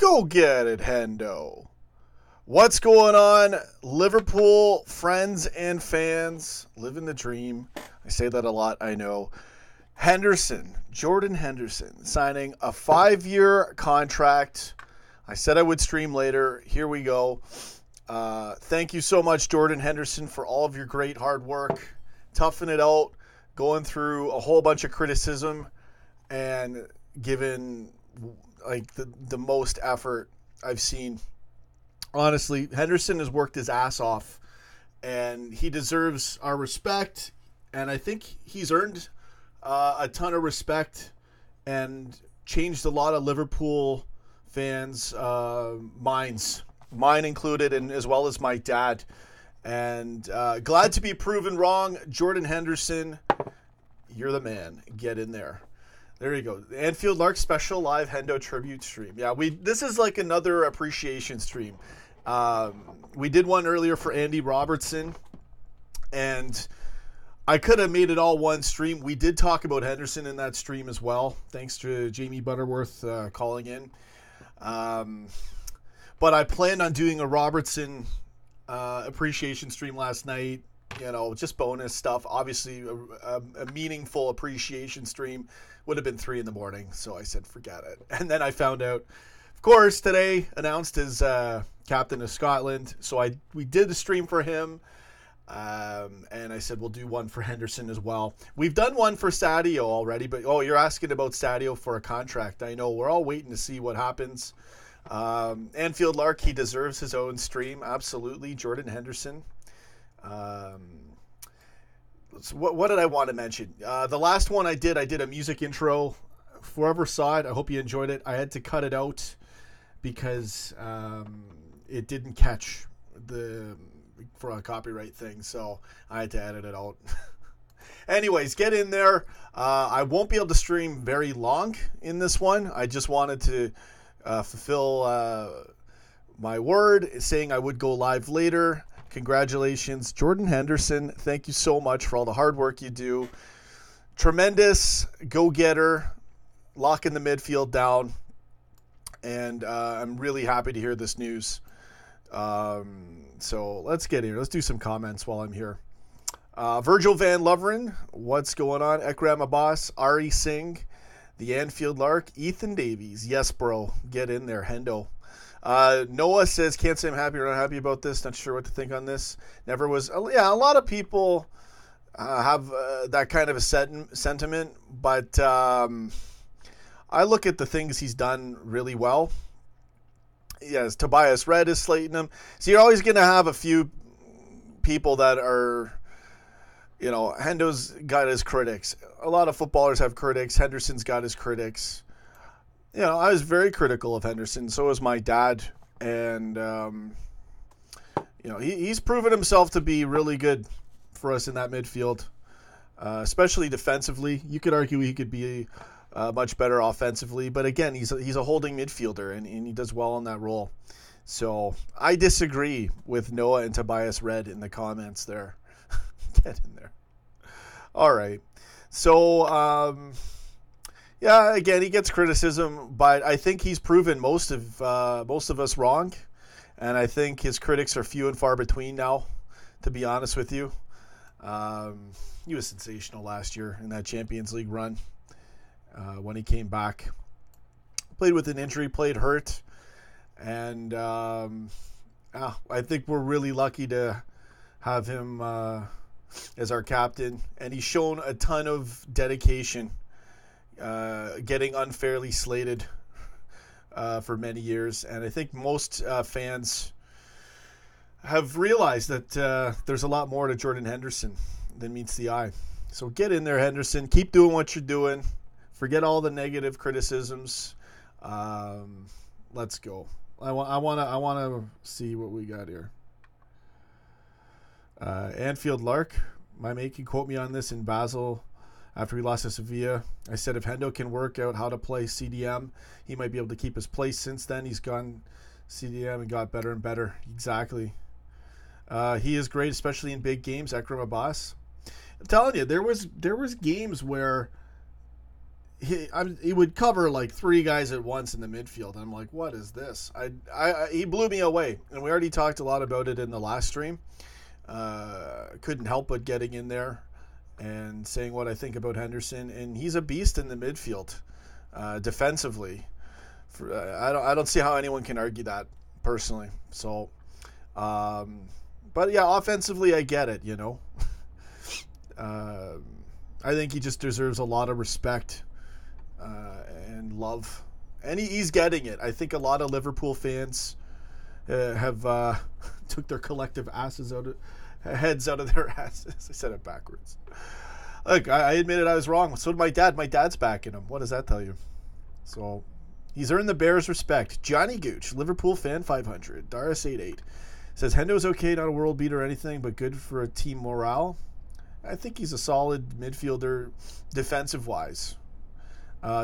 Go get it, Hendo. What's going on, Liverpool friends and fans? Living the dream. I say that a lot, I know. Henderson, Jordan Henderson, signing a 5-year contract. I said I would stream later. Here we go. Thank you so much, Jordan Henderson, for all of your great hard work, toughing it out, going through a whole bunch of criticism, and giving like the most effort I've seen. Honestly, Henderson has worked his ass off, and he deserves our respect, and I think he's earned a ton of respect and changed a lot of Liverpool fans' minds, mine included, and as well as my dad. And glad to be proven wrong. Jordan Henderson, you're the man. Get in there. There you go. The Anfield Lark special live Hendo tribute stream. Yeah, this is like another appreciation stream. We did one earlier for Andy Robertson, and I could have made it all one stream. We did talk about Henderson in that stream as well, thanks to Jamie Butterworth calling in. But I planned on doing a Robertson appreciation stream last night, just bonus stuff. Obviously, a meaningful appreciation stream would have been 3 a.m, so I said forget it. And then I found out, of course, today announced as captain of Scotland, so we did a stream for him, and I said we'll do one for Henderson as well. We've done one for Sadio already, but you're asking about Sadio for a contract. I know, we're all waiting to see what happens. Anfield Lark, he deserves his own stream, absolutely. Jordan Henderson. What did I want to mention? The last one I did a music intro. Whoever saw it, I hope you enjoyed it. I had to cut it out because it didn't catch for a copyright thing, so I had to edit it out. Anyways, get in there. I won't be able to stream very long in this one. I just wanted to fulfill my word, saying I would go live later. Congratulations, Jordan Henderson. Thank you so much for all the hard work you do. Tremendous go-getter, locking the midfield down. And I'm really happy to hear this news. So let's get here. Let's do some comments while I'm here. Virgil Van Loveren, what's going on? Ekram Abbas, Ari Singh, the Anfield Lark, Ethan Davies. Yes, bro. Get in there, Hendo. Noah says, can't say I'm happy or not happy about this. Not sure what to think on this. Never was. Yeah, a lot of people have that kind of a sentiment, but I look at the things he's done really well. Yes, Tobias Red is slating him. So you're always going to have a few people that are, Hendo's got his critics. A lot of footballers have critics. Henderson's got his critics. I was very critical of Henderson. So was my dad. And, he's proven himself to be really good for us in that midfield, especially defensively. You could argue he could be much better offensively. But again, he's a holding midfielder, and he does well in that role. So I disagree with Noah and Tobias Red in the comments there. Get in there. All right. So, yeah, again, he gets criticism, but I think he's proven most of us wrong, and I think his critics are few and far between now, to be honest with you. He was sensational last year in that Champions League run when he came back. Played with an injury, played hurt, and I think we're really lucky to have him as our captain, and he's shown a ton of dedication. Getting unfairly slated for many years. And I think most fans have realized that there's a lot more to Jordan Henderson than meets the eye. So get in there, Henderson. Keep doing what you're doing. Forget all the negative criticisms. Let's go. I want to see what we got here. Anfield Lark. My mate can quote me on this in Basel. After we lost to Sevilla, I said if Hendo can work out how to play CDM, he might be able to keep his place. Since then, he's gone CDM and got better and better. Exactly. He is great, especially in big games. Ekram Abbas. I'm telling you, there was games where he would cover like 3 guys at once in the midfield. I'm like, what is this? He blew me away, and we already talked a lot about it in the last stream. Couldn't help but getting in there and saying what I think about Henderson, and he's a beast in the midfield, defensively. I don't see how anyone can argue that personally. So, but yeah, offensively, I get it. I think he just deserves a lot of respect and love, and he's getting it. I think a lot of Liverpool fans have took their collective heads out of their asses. I said it backwards. Look, I admitted I was wrong. So did my dad. My dad's backing him. What does that tell you? So he's earned the Bears' respect. Johnny Gooch, Liverpool fan 500. Doris88 says Hendo's okay, not a world beater or anything, but good for a team morale. I think he's a solid midfielder defensive-wise.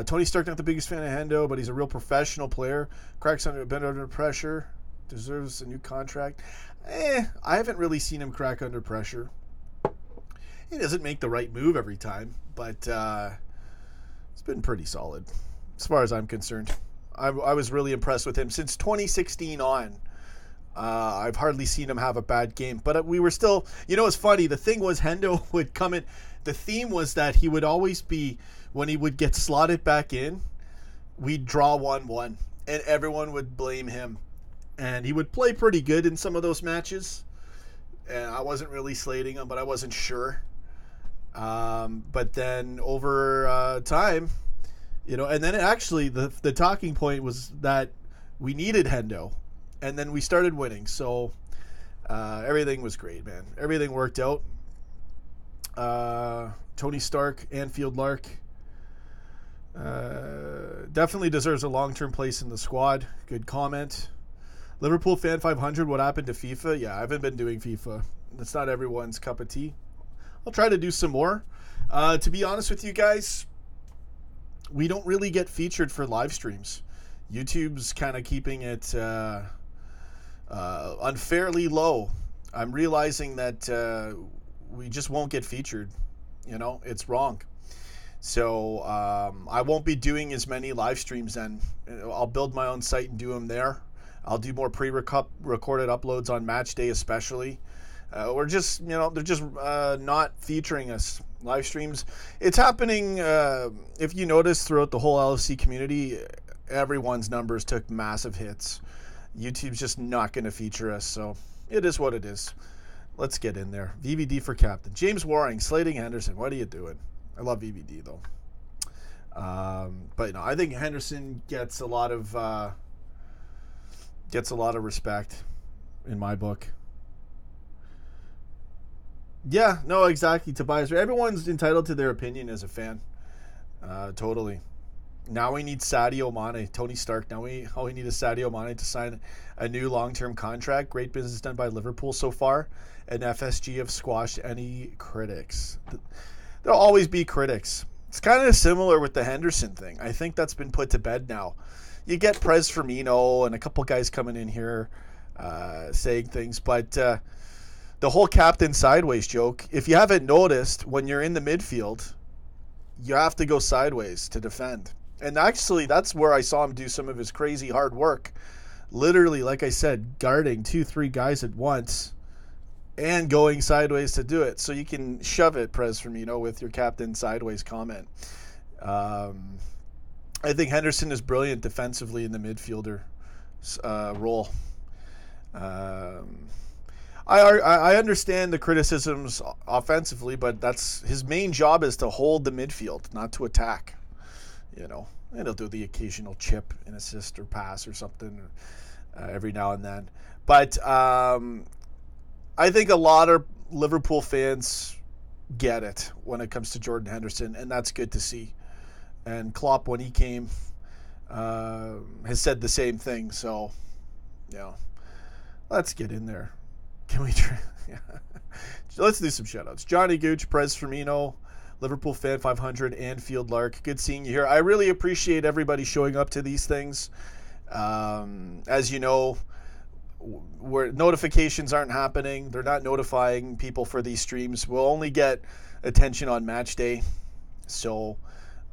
Tony Stark, not the biggest fan of Hendo, but he's a real professional player. Cracks under pressure. Deserves a new contract. I haven't really seen him crack under pressure. He doesn't make the right move every time, but it's been pretty solid as far as I'm concerned. I was really impressed with him. Since 2016 on, I've hardly seen him have a bad game. But we were still, it's funny. The thing was, Hendo would come in. The theme was that he would always be, when he would get slotted back in, we'd draw 1-1, and everyone would blame him. And he would play pretty good in some of those matches. And I wasn't really slating him, but I wasn't sure. But then over time, and then actually the talking point was that we needed Hendo. And then we started winning. So everything was great, man. Everything worked out. Tony Stark, Anfield Lark, definitely deserves a long-term place in the squad. Good comment. Liverpool fan 500, what happened to FIFA? Yeah, I haven't been doing FIFA. It's not everyone's cup of tea. I'll try to do some more. To be honest with you guys, we don't really get featured for live streams. YouTube's kind of keeping it unfairly low. I'm realizing that we just won't get featured. It's wrong. So I won't be doing as many live streams then. I'll build my own site and do them there. I'll do more pre-recorded uploads on match day especially. We're just, they're just not featuring us. Live streams. It's happening, if you notice, throughout the whole LFC community, everyone's numbers took massive hits. YouTube's just not going to feature us, so it is what it is. Let's get in there. VVD for captain. James Waring, slating Henderson. What are you doing? I love VVD, though. But I think Henderson gets a lot of respect in my book. Yeah, no, exactly, Tobias. Everyone's entitled to their opinion as a fan. Totally. Now we need Sadio Mane, Tony Stark. Now all we need is Sadio Mane to sign a new long-term contract. Great business done by Liverpool so far, and FSG have squashed any critics. There'll always be critics. It's kind of similar with the Henderson thing. I think that's been put to bed now. You get Prez Firmino and a couple guys coming in here saying things, but the whole captain sideways joke, if you haven't noticed, when you're in the midfield, you have to go sideways to defend. And actually, that's where I saw him do some of his crazy hard work. Literally, like I said, guarding 2-3 guys at once and going sideways to do it. So you can shove it, Prez Firmino, with your captain sideways comment. I think Henderson is brilliant defensively in the midfielder role. I understand the criticisms offensively, but that's his main job is to hold the midfield, not to attack. And he'll do the occasional chip, an assist or pass or something every now and then. But I think a lot of Liverpool fans get it when it comes to Jordan Henderson, and that's good to see. And Klopp, when he came, has said the same thing. So, let's get in there. Can we try? Yeah. Let's do some shout-outs. Johnny Gooch, Prez Firmino, Liverpool Fan 500, Anfield Lark. Good seeing you here. I really appreciate everybody showing up to these things. As you know, where notifications aren't happening. They're not notifying people for these streams. We'll only get attention on match day. So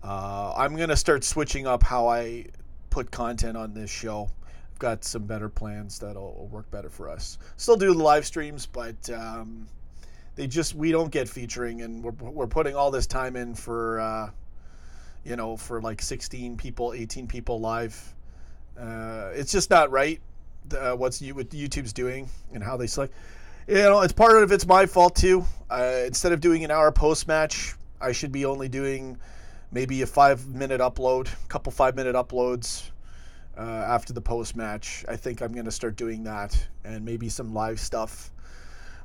I'm going to start switching up how I put content on this show. I've got some better plans that'll work better for us. Still do the live streams, but we don't get featuring, and we're putting all this time in for for like 16 people, 18 people live. It's just not right. What YouTube's doing and how they select. It's part of it's my fault too. Instead of doing an hour post match, I should be only doing maybe a 5-minute upload, a couple 5-minute uploads after the post match. I think I'm going to start doing that, and maybe some live stuff.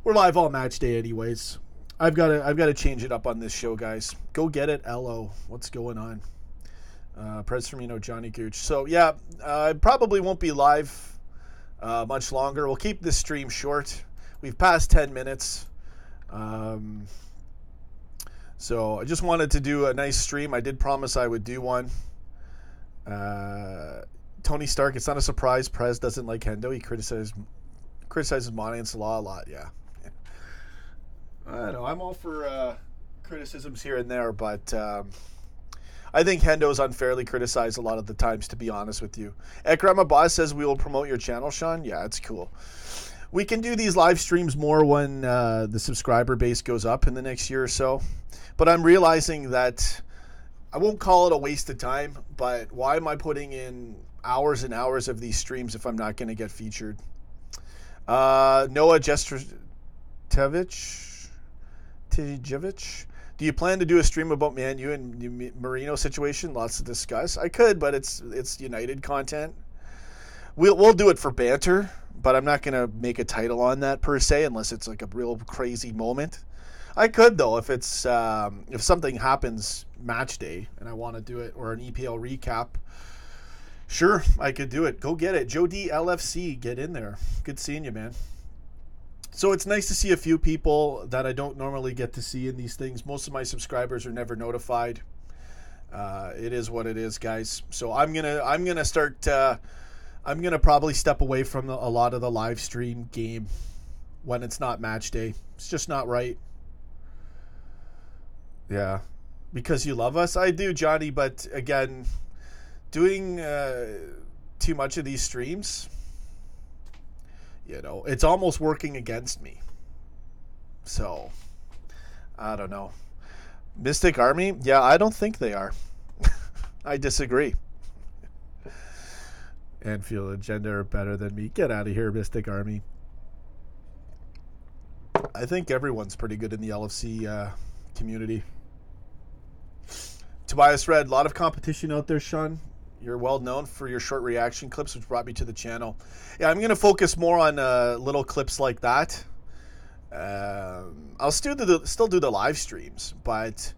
We're live all match day anyways. I've got to change it up on this show, guys. Go get it, LO. What's going on? Press from Johnny Gooch. So yeah, I probably won't be live much longer. We'll keep this stream short. We've passed 10 minutes. So I just wanted to do a nice stream. I did promise I would do one. Tony Stark, it's not a surprise Prez doesn't like Hendo. He criticizes Monty Salah a lot, yeah. I don't know. I'm all for criticisms here and there, but I think Hendo's unfairly criticized a lot of the times, to be honest with you. Ekrama Boss says we will promote your channel, Sean. Yeah, it's cool. We can do these live streams more when the subscriber base goes up in the next year or so. But I'm realizing that I won't call it a waste of time, but why am I putting in hours and hours of these streams if I'm not going to get featured? Noah Jestrovich. Do you plan to do a stream about Man U and Marino situation? Lots to discuss. I could, but it's United content. We'll do it for banter, but I'm not going to make a title on that per se unless it's like a real crazy moment. I could though if something happens match day and I want to do it, or an EPL recap. Sure, I could do it. Go get it. Joe D LFC, get in there. Good seeing you, man. So it's nice to see a few people that I don't normally get to see in these things. Most of my subscribers are never notified. It is what it is, guys. So I'm gonna start. I'm gonna probably step away from a lot of the live stream game when it's not match day. It's just not right. Yeah, because you love us, I do, Johnny. But again, doing too much of these streams. It's almost working against me. So, I don't know. Mystic Army? Yeah, I don't think they are. I disagree. Anfield Agenda are better than me. Get out of here, Mystic Army. I think everyone's pretty good in the LFC community. Tobias Red, a lot of competition out there, Sean. You're well known for your short reaction clips, which brought me to the channel. Yeah, I'm going to focus more on little clips like that. I'll still do the live streams, but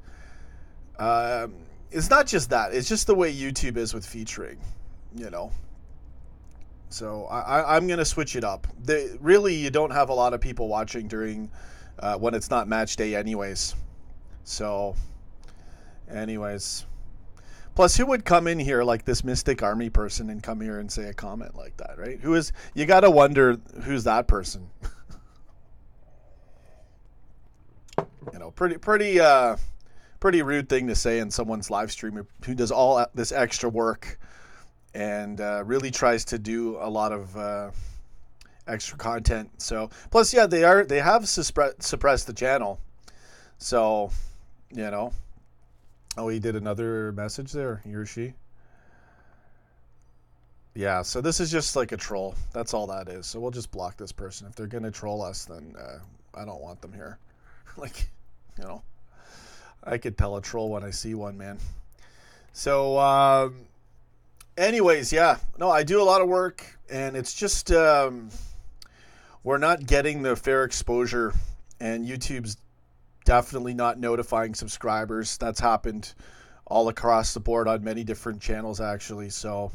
it's not just that. It's just the way YouTube is with featuring, So I'm going to switch it up. Really, you don't have a lot of people watching during when it's not match day anyways. So, anyways. Plus, who would come in here like this Mystic Army person and come here and say a comment like that, right? You got to wonder who's that person. Pretty rude thing to say in someone's live stream who does all this extra work and really tries to do a lot of extra content. So, plus, yeah, they have suppressed the channel. So, Oh, he did another message there, he or she. Yeah, so this is just like a troll. That's all that is. So we'll just block this person. If they're going to troll us, then I don't want them here. I could tell a troll when I see one, man. So, anyways, yeah. No, I do a lot of work, and it's just we're not getting the fair exposure, and YouTube's definitely not notifying subscribers. That's happened all across the board on many different channels, actually. So,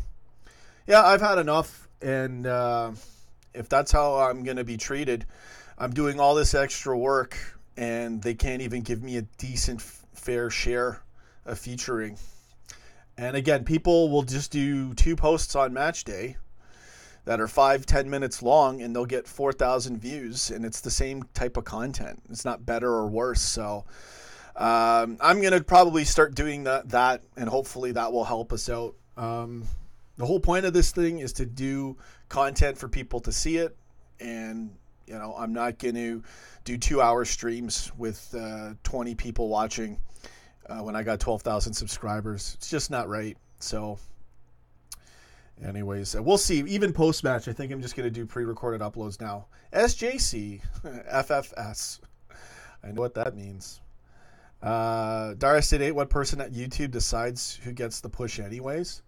yeah, I've had enough. And if that's how I'm going to be treated, I'm doing all this extra work, and they can't even give me a decent, fair share of featuring. And again, people will just do 2 posts on match day that are 5-10 minutes long, and they'll get 4,000 views, and it's the same type of content. It's not better or worse. So I'm going to probably start doing that, and hopefully that will help us out. The whole point of this thing is to do content for people to see it, and I'm not going to do 2-hour streams with 20 people watching when I got 12,000 subscribers. It's just not right. So anyways, we'll see. Even post-match, I think I'm just going to do pre-recorded uploads now. SJC, FFS. I know what that means. Darius did 8. What person at YouTube decides who gets the push anyways?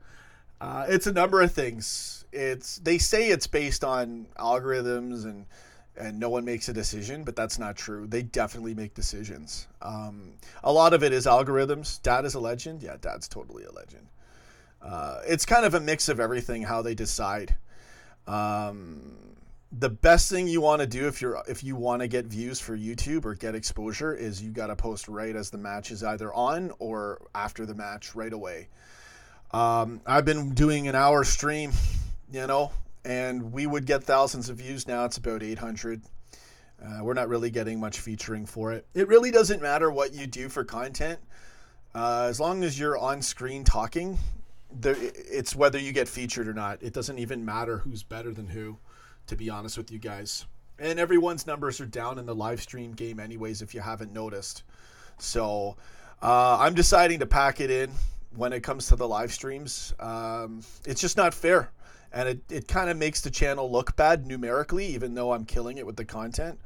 It's a number of things. They say it's based on algorithms and no one makes a decision, but that's not true. They definitely make decisions. A lot of it is algorithms. Dad is a legend. Yeah, Dad's totally a legend. It's kind of a mix of everything, how they decide. The best thing you want to do if you want to get views for YouTube or get exposure is you got to post right as the match is either on or after the match right away. I've been doing an hour stream, and we would get thousands of views. Now it's about 800. We're not really getting much featuring for it. It really doesn't matter what you do for content. As long as you're on screen talking, it's whether you get featured or not. It doesn't even matter who's better than who, to be honest with you guys. And everyone's numbers are down in the live stream game anyways, if you haven't noticed. So I'm deciding to pack it in when it comes to the live streams. It's just not fair. And it kind of makes the channel look bad numerically, even though I'm killing it with the content.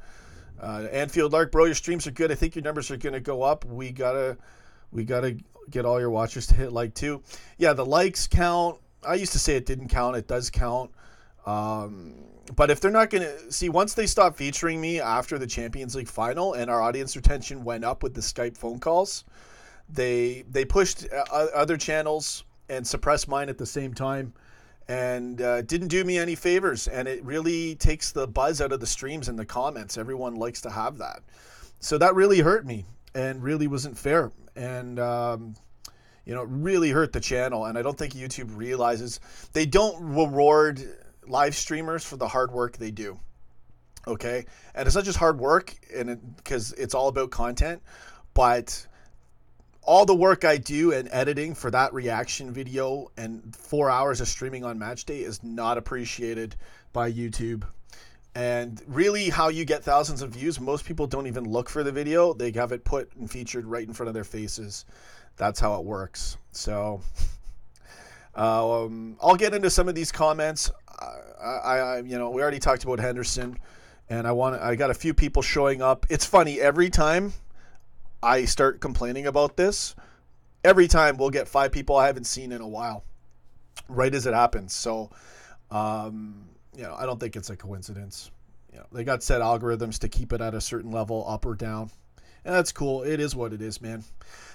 Anfield Lark, bro, your streams are good. I think your numbers are going to go up. We gotta get all your watchers to hit like too. Yeah, the likes count. I used to say it didn't count. It does count. But if they're not going to see, once they stop featuring me after the Champions League final and our audience retention went up with the Skype phone calls, they pushed other channels and suppressed mine at the same time, and didn't do me any favors. And it really takes the buzz out of the streams and the comments. Everyone likes to have that. So that really hurt me and really wasn't fair. And, it really hurt the channel. And I don't think YouTube realizes they don't reward live streamers for the hard work they do. Okay. And it's not just hard work because it's all about content, but all the work I do in editing for that reaction video and 4 hours of streaming on match day is not appreciated by YouTube. And really how you get thousands of views, most people don't even look for the video. They have it put and featured right in front of their faces. That's how it works. So I'll get into some of these comments. We already talked about Henderson, and I got a few people showing up. It's funny, every time I start complaining about this, every time we'll get 5 people I haven't seen in a while, right as it happens. So, I don't think it's a coincidence. They got set algorithms to keep it at a certain level, up or down. And that's cool. It is what it is, man.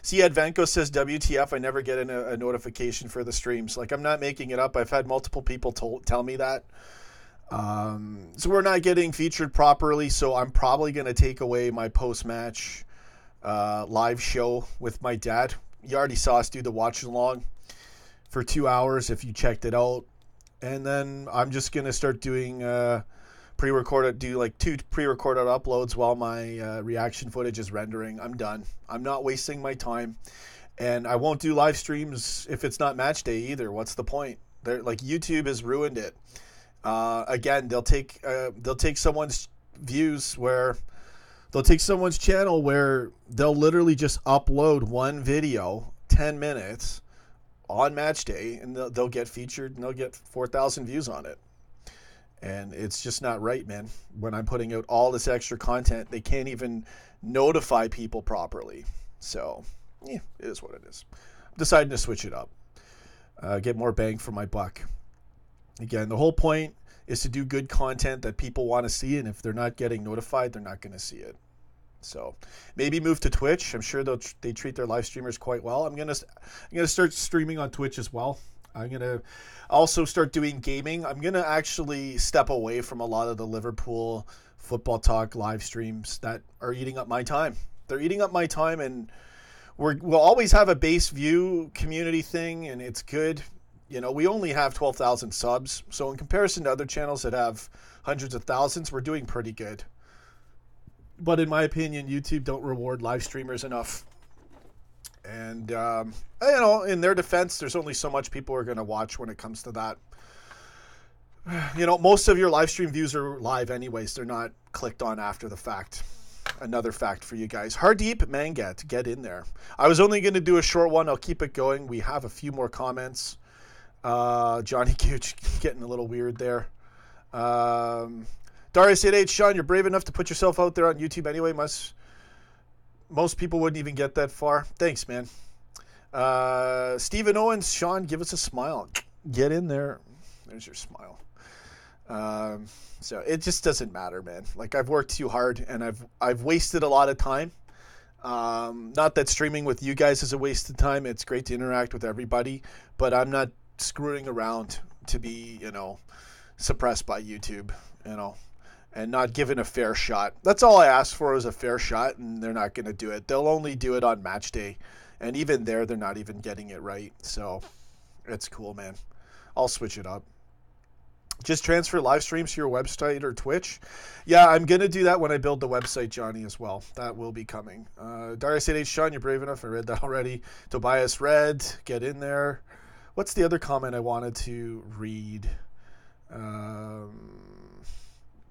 See, Advenko says, WTF, I never get a notification for the streams. Like, I'm not making it up. I've had multiple people tell me that. So we're not getting featured properly, so I'm probably going to take away my post-match live show with my dad. You already saw us do the watch-along for 2 hours if you checked it out. And then I'm just going to start doing two pre-recorded uploads while my reaction footage is rendering. I'm done. I'm not wasting my time. And I won't do live streams if it's not match day either. What's the point? YouTube has ruined it. Again, they'll take someone's views where they'll take someone's channel where they'll literally just upload one video, 10 minutes on match day, and they'll get featured and they'll get 4,000 views on it. And it's just not right, man. When I'm putting out all this extra content, they can't even notify people properly. So, yeah, it is what it is. I'm deciding to switch it up. Get more bang for my buck. Again, the whole point is to do good content that people want to see, and if they're not getting notified, they're not going to see it. So maybe move to Twitch. I'm sure they treat their live streamers quite well. I'm gonna start streaming on Twitch as well. I'm gonna also start doing gaming. I'm gonna actually step away from a lot of the Liverpool Football Talk live streams that are eating up my time. They're eating up my time, and we'll always have a base view community thing, and it's good. We only have 12,000 subs, so in comparison to other channels that have hundreds of thousands, we're doing pretty good. But in my opinion, YouTube don't reward live streamers enough. And, you know, in their defense, there's only so much people are going to watch when it comes to that. You know, most of your live stream views are live anyways. They're not clicked on after the fact. Another fact for you guys. Hardeep Mangat, get in there. I was only going to do a short one. I'll keep it going. We have a few more comments. Johnny Gooch getting a little weird there. Darius 88, Sean, you're brave enough to put yourself out there on YouTube anyway. Most people wouldn't even get that far. Thanks, man. Stephen Owens, Sean, give us a smile. Get in there. There's your smile. So it just doesn't matter, man. Like, I've worked too hard and I've wasted a lot of time. Not that streaming with you guys is a waste of time. It's great to interact with everybody, but I'm not screwing around to be, you know, suppressed by YouTube, you know, and not given a fair shot. That's all I asked for, is a fair shot, and they're not going to do it. They'll only do it on match day, and even there, they're not even getting it right. So it's cool, man. I'll switch it up. Just transfer live streams to your website or Twitch. Yeah, I'm going to do that when I build the website, Johnny, as well. That will be coming. Darius 88, Sean, you're brave enough. I read that already. Tobias Red, get in there. What's the other comment I wanted to read?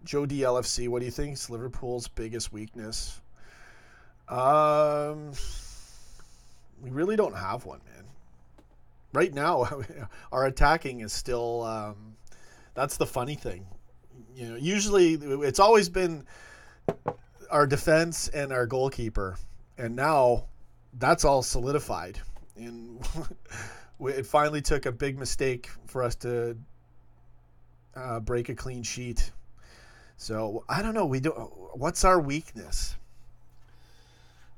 Joe D. LFC, what do you think is Liverpool's biggest weakness? We really don't have one, man. Right now, our attacking is still... that's the funny thing. You know, usually it's always been our defense and our goalkeeper, and now that's all solidified. And it finally took a big mistake for us to break a clean sheet. So I don't know. What's our weakness?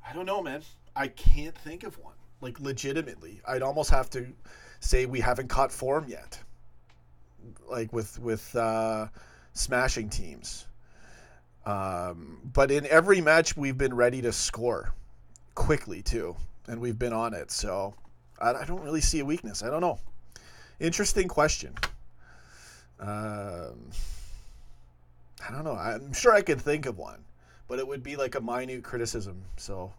I don't know, man. I can't think of one. Like, legitimately, I'd almost have to say we haven't caught form yet. Like with smashing teams. But in every match, we've been ready to score quickly too, and we've been on it. So I don't really see a weakness. I don't know. Interesting question. I don't know. I'm sure I could think of one, but it would be like a minute criticism. So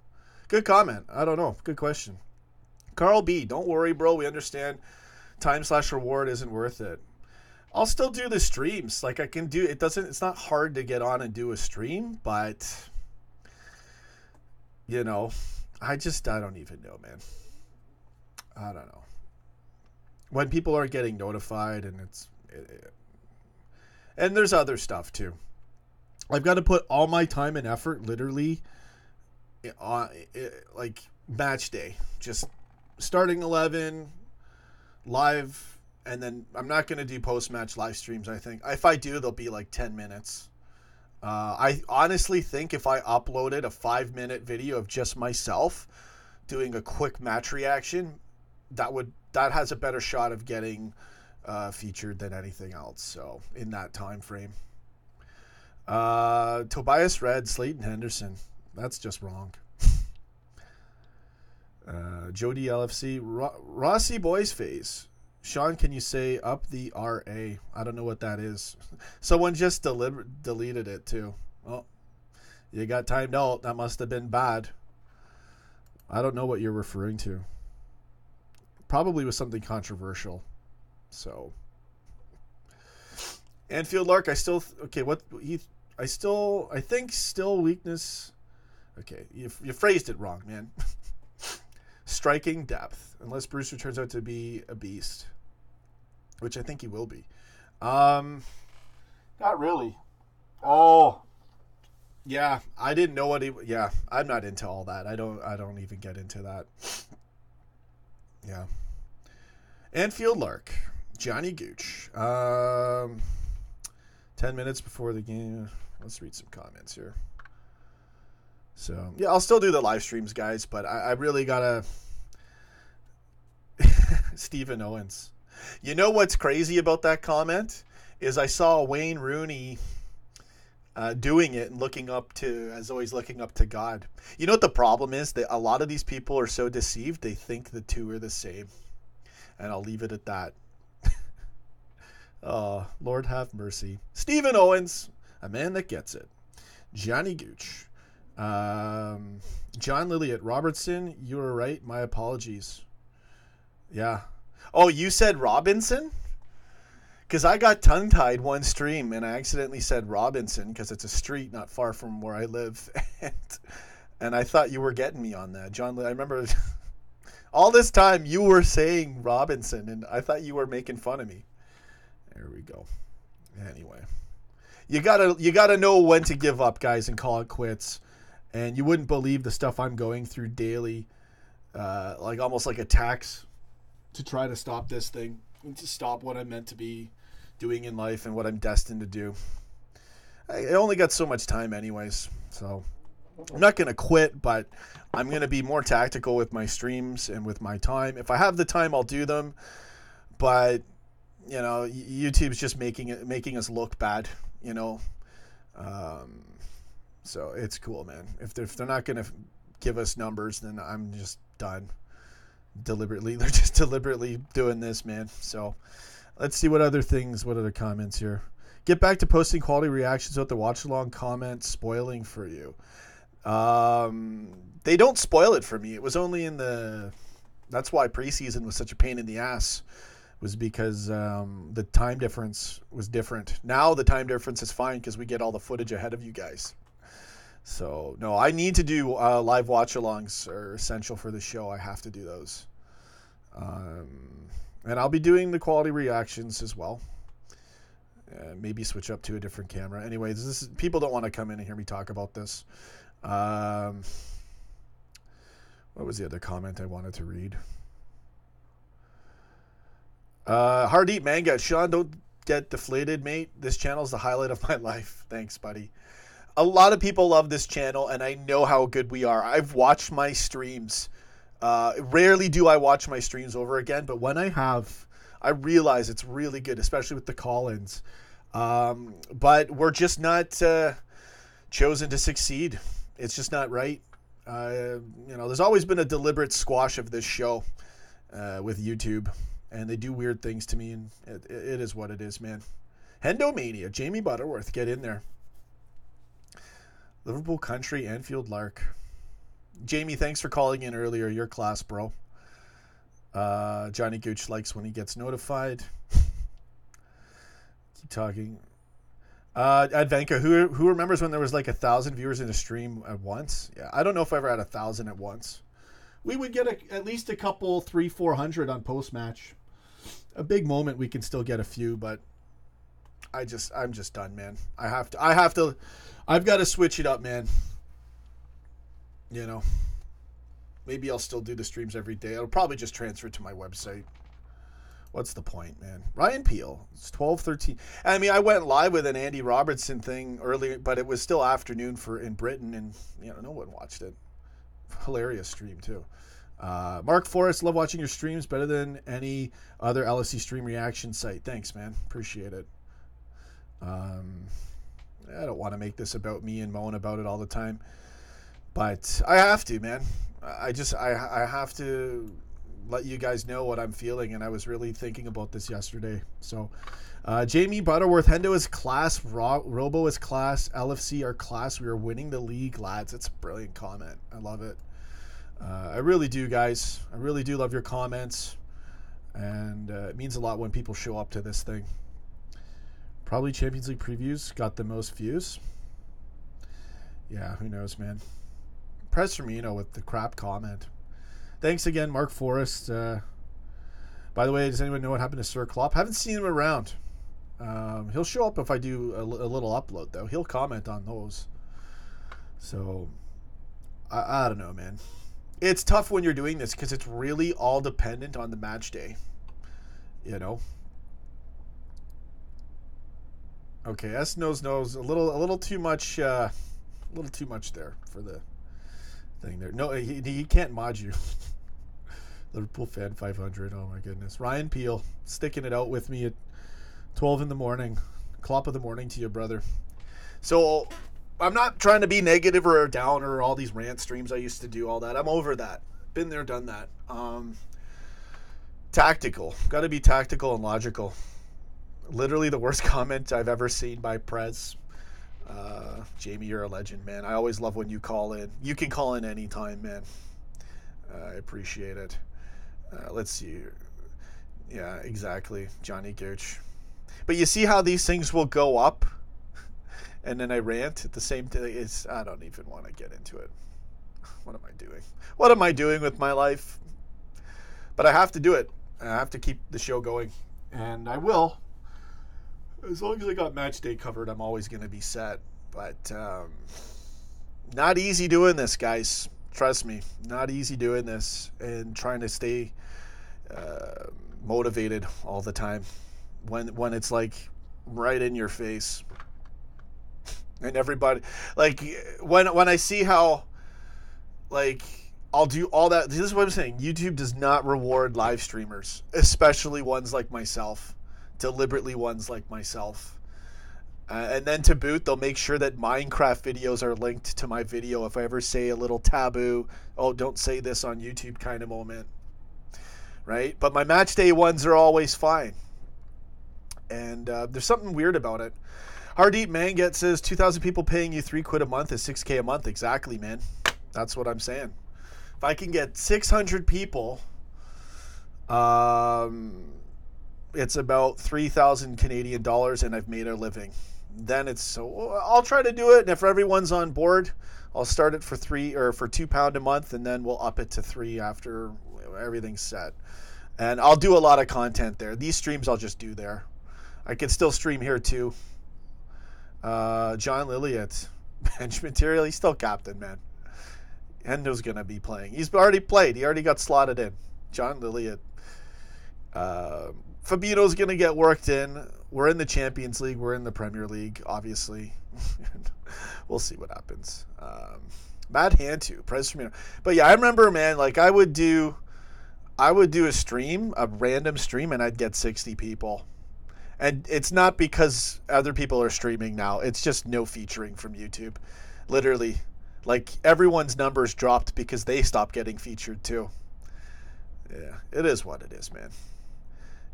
good comment. I don't know. Good question. Carl B, don't worry, bro. We understand. Time/reward isn't worth it. I'll still do the streams. Like, I can do it. It's not hard to get on and do a stream, but you know, I don't even know, man. I don't know. When people are getting notified, and and there's other stuff too. I've got to put all my time and effort literally on like match day, just starting 11 live. And then I'm not going to do post-match live streams, I think. If I do, they'll be like 10 minutes. I honestly think if I uploaded a 5-minute video of just myself doing a quick match reaction, that has a better shot of getting featured than anything else. So in that time frame. Tobias Red, Slayton Henderson. That's just wrong. Jody LFC, Rossi Boys Phase. Sean, can you say up the RA? I don't know what that is. Someone just deleted it too. Oh, you got timed out. That must have been bad. I don't know what you're referring to. Probably was something controversial. So, Anfield Lark, I think still weakness. Okay, you phrased it wrong, man. Striking depth, unless Brewster turns out to be a beast, which I think he will be. Not really. Oh, yeah. I didn't know what he. Yeah, I'm not into all that. I don't even get into that. Yeah. Anfield Lark, Johnny Gooch. 10 minutes before the game. Let's read some comments here. So, yeah, I'll still do the live streams, guys, but I really gotta... Stephen Owens. You know what's crazy about that comment? Is I saw Wayne Rooney doing it and looking up to God. You know what the problem is? That a lot of these people are so deceived, they think the two are the same. And I'll leave it at that. Oh, Lord have mercy. Stephen Owens, a man that gets it. Johnny Gooch. John Lilliot Robertson, you were right. My apologies. Yeah. Oh, you said Robinson? Because I got tongue-tied one stream and I accidentally said Robinson because it's a street not far from where I live. And I thought you were getting me on that. John, I remember all this time you were saying Robinson and I thought you were making fun of me. There we go. Anyway. You gotta know when to give up, guys, and call it quits. And you wouldn't believe the stuff I'm going through daily. Like almost like a tax to try to stop this thing. And to stop what I'm meant to be doing in life and what I'm destined to do. I only got so much time anyways. So I'm not going to quit, but I'm going to be more tactical with my streams and with my time. If I have the time, I'll do them. But, you know, YouTube's just making us look bad, you know. So it's cool, man. If they're not going to give us numbers, then I'm just done. They're just deliberately doing this, man. So let's see what other comments here. Get back to posting quality reactions without the watch along comments spoiling for you. They don't spoil it for me. It was only that's why preseason was such a pain in the ass, was because the time difference was different. Now the time difference is fine because we get all the footage ahead of you guys. So, no, I need to do live watch-alongs are essential for the show. I have to do those. And I'll be doing the quality reactions as well. Maybe switch up to a different camera. Anyways, people don't want to come in and hear me talk about this. What was the other comment I wanted to read? Hard Eat Manga. Sean, don't get deflated, mate. This channel's the highlight of my life. Thanks, buddy. A lot of people love this channel, and I know how good we are. I've watched my streams. Rarely do I watch my streams over again, but when I have, I realize it's really good, especially with the call-ins. But we're just not chosen to succeed. It's just not right. There's always been a deliberate squash of this show with YouTube, and they do weird things to me, and it is what it is, man. Hendo Mania, Jamie Butterworth, get in there. Liverpool Country, Anfield Lark. Jamie, thanks for calling in earlier. Your class, bro. Johnny Gooch likes when he gets notified. Keep talking. Advenka, who remembers when there was like 1,000 viewers in a stream at once? Yeah, I don't know if I ever had 1,000 at once. We would get at least a couple, 300-400 on post-match. A big moment, we can still get a few, but I'm just done, man. I've got to switch it up, man. You know, maybe I'll still do the streams every day. I'll probably just transfer to my website. What's the point, man? Ryan Peel, it's 12:13. I mean, I went live with an Andy Robertson thing earlier, but it was still afternoon in Britain, and no one watched it. Hilarious stream too. Mark Forrest, love watching your streams, better than any other LFC stream reaction site. Thanks, man. Appreciate it. I don't want to make this about me and moan about it all the time, but I have to, man. I have to let you guys know what I'm feeling, and I was really thinking about this yesterday. So, Jamie Butterworth, Hendo is class, Robo is class, LFC are class. We are winning the league, lads. It's a brilliant comment. I love it. I really do, guys. I really do love your comments, and it means a lot when people show up to this thing. Probably Champions League previews got the most views. Yeah, who knows, man. Press Firmino with the crap comment. Thanks again, Mark Forrest. By the way, does anyone know what happened to Sir Klopp? Haven't seen him around. He'll show up if I do a little upload, though. He'll comment on those. So, I don't know, man. It's tough when you're doing this because it's really all dependent on the match day. You know? Okay, S knows a little too much there for the thing there. No, he can't mod you. Liverpool fan 500. Oh my goodness. Ryan Peel sticking it out with me at 12 in the morning. Clop of the morning to you, brother. So I'm not trying to be negative or down or all these rant streams I used to do, all that. I'm over that. Been there, done that. Tactical. Got to be tactical and logical. Literally the worst comment I've ever seen by Prez. Jamie, you're a legend, man. I always love when you call in. You can call in anytime, man. I appreciate it. Let's see. Yeah, exactly. Johnny Gooch. But you see how these things will go up, and then I rant at the same time. I don't even want to get into it. What am I doing? What am I doing with my life? But I have to do it. I have to keep the show going, and I will. As long as I got match day covered, I'm always going to be set. But not easy doing this, guys. Trust me, not easy doing this and trying to stay motivated all the time when it's like right in your face. And everybody, like when I see how, like, I'll do all that. This is what I'm saying. YouTube does not reward live streamers, especially ones like myself, deliberately ones like myself. And then to boot, they'll make sure that Minecraft videos are linked to my video if I ever say a little taboo, oh, don't say this on YouTube kind of moment. Right? But my match day ones are always fine. And there's something weird about it. Hardeep Manget says 2,000 people paying you $3 a month is $6K a month. Exactly, man. That's what I'm saying. If I can get 600 people, it's about 3,000 Canadian dollars, and I've made a living. Then I'll try to do it, and if everyone's on board, I'll start it for £2 a month, and then we'll up it to $3 after everything's set. And I'll do a lot of content there. These streams I'll just do there. I can still stream here too. John Lilliot, bench material. He's still captain, man. Hendo's gonna be playing. He's already played. He already got slotted in. John Lilliot. Fabino's gonna get worked in. We're in the Champions League. We're in the Premier League, obviously. We'll see what happens. Mad Hantu, Press Firmino. But yeah, I remember, man. Like I would do a stream, a random stream, and I'd get 60 people. And it's not because other people are streaming now. It's just no featuring from YouTube. Literally. Like, everyone's numbers dropped because they stopped getting featured, too. Yeah, it is what it is, man.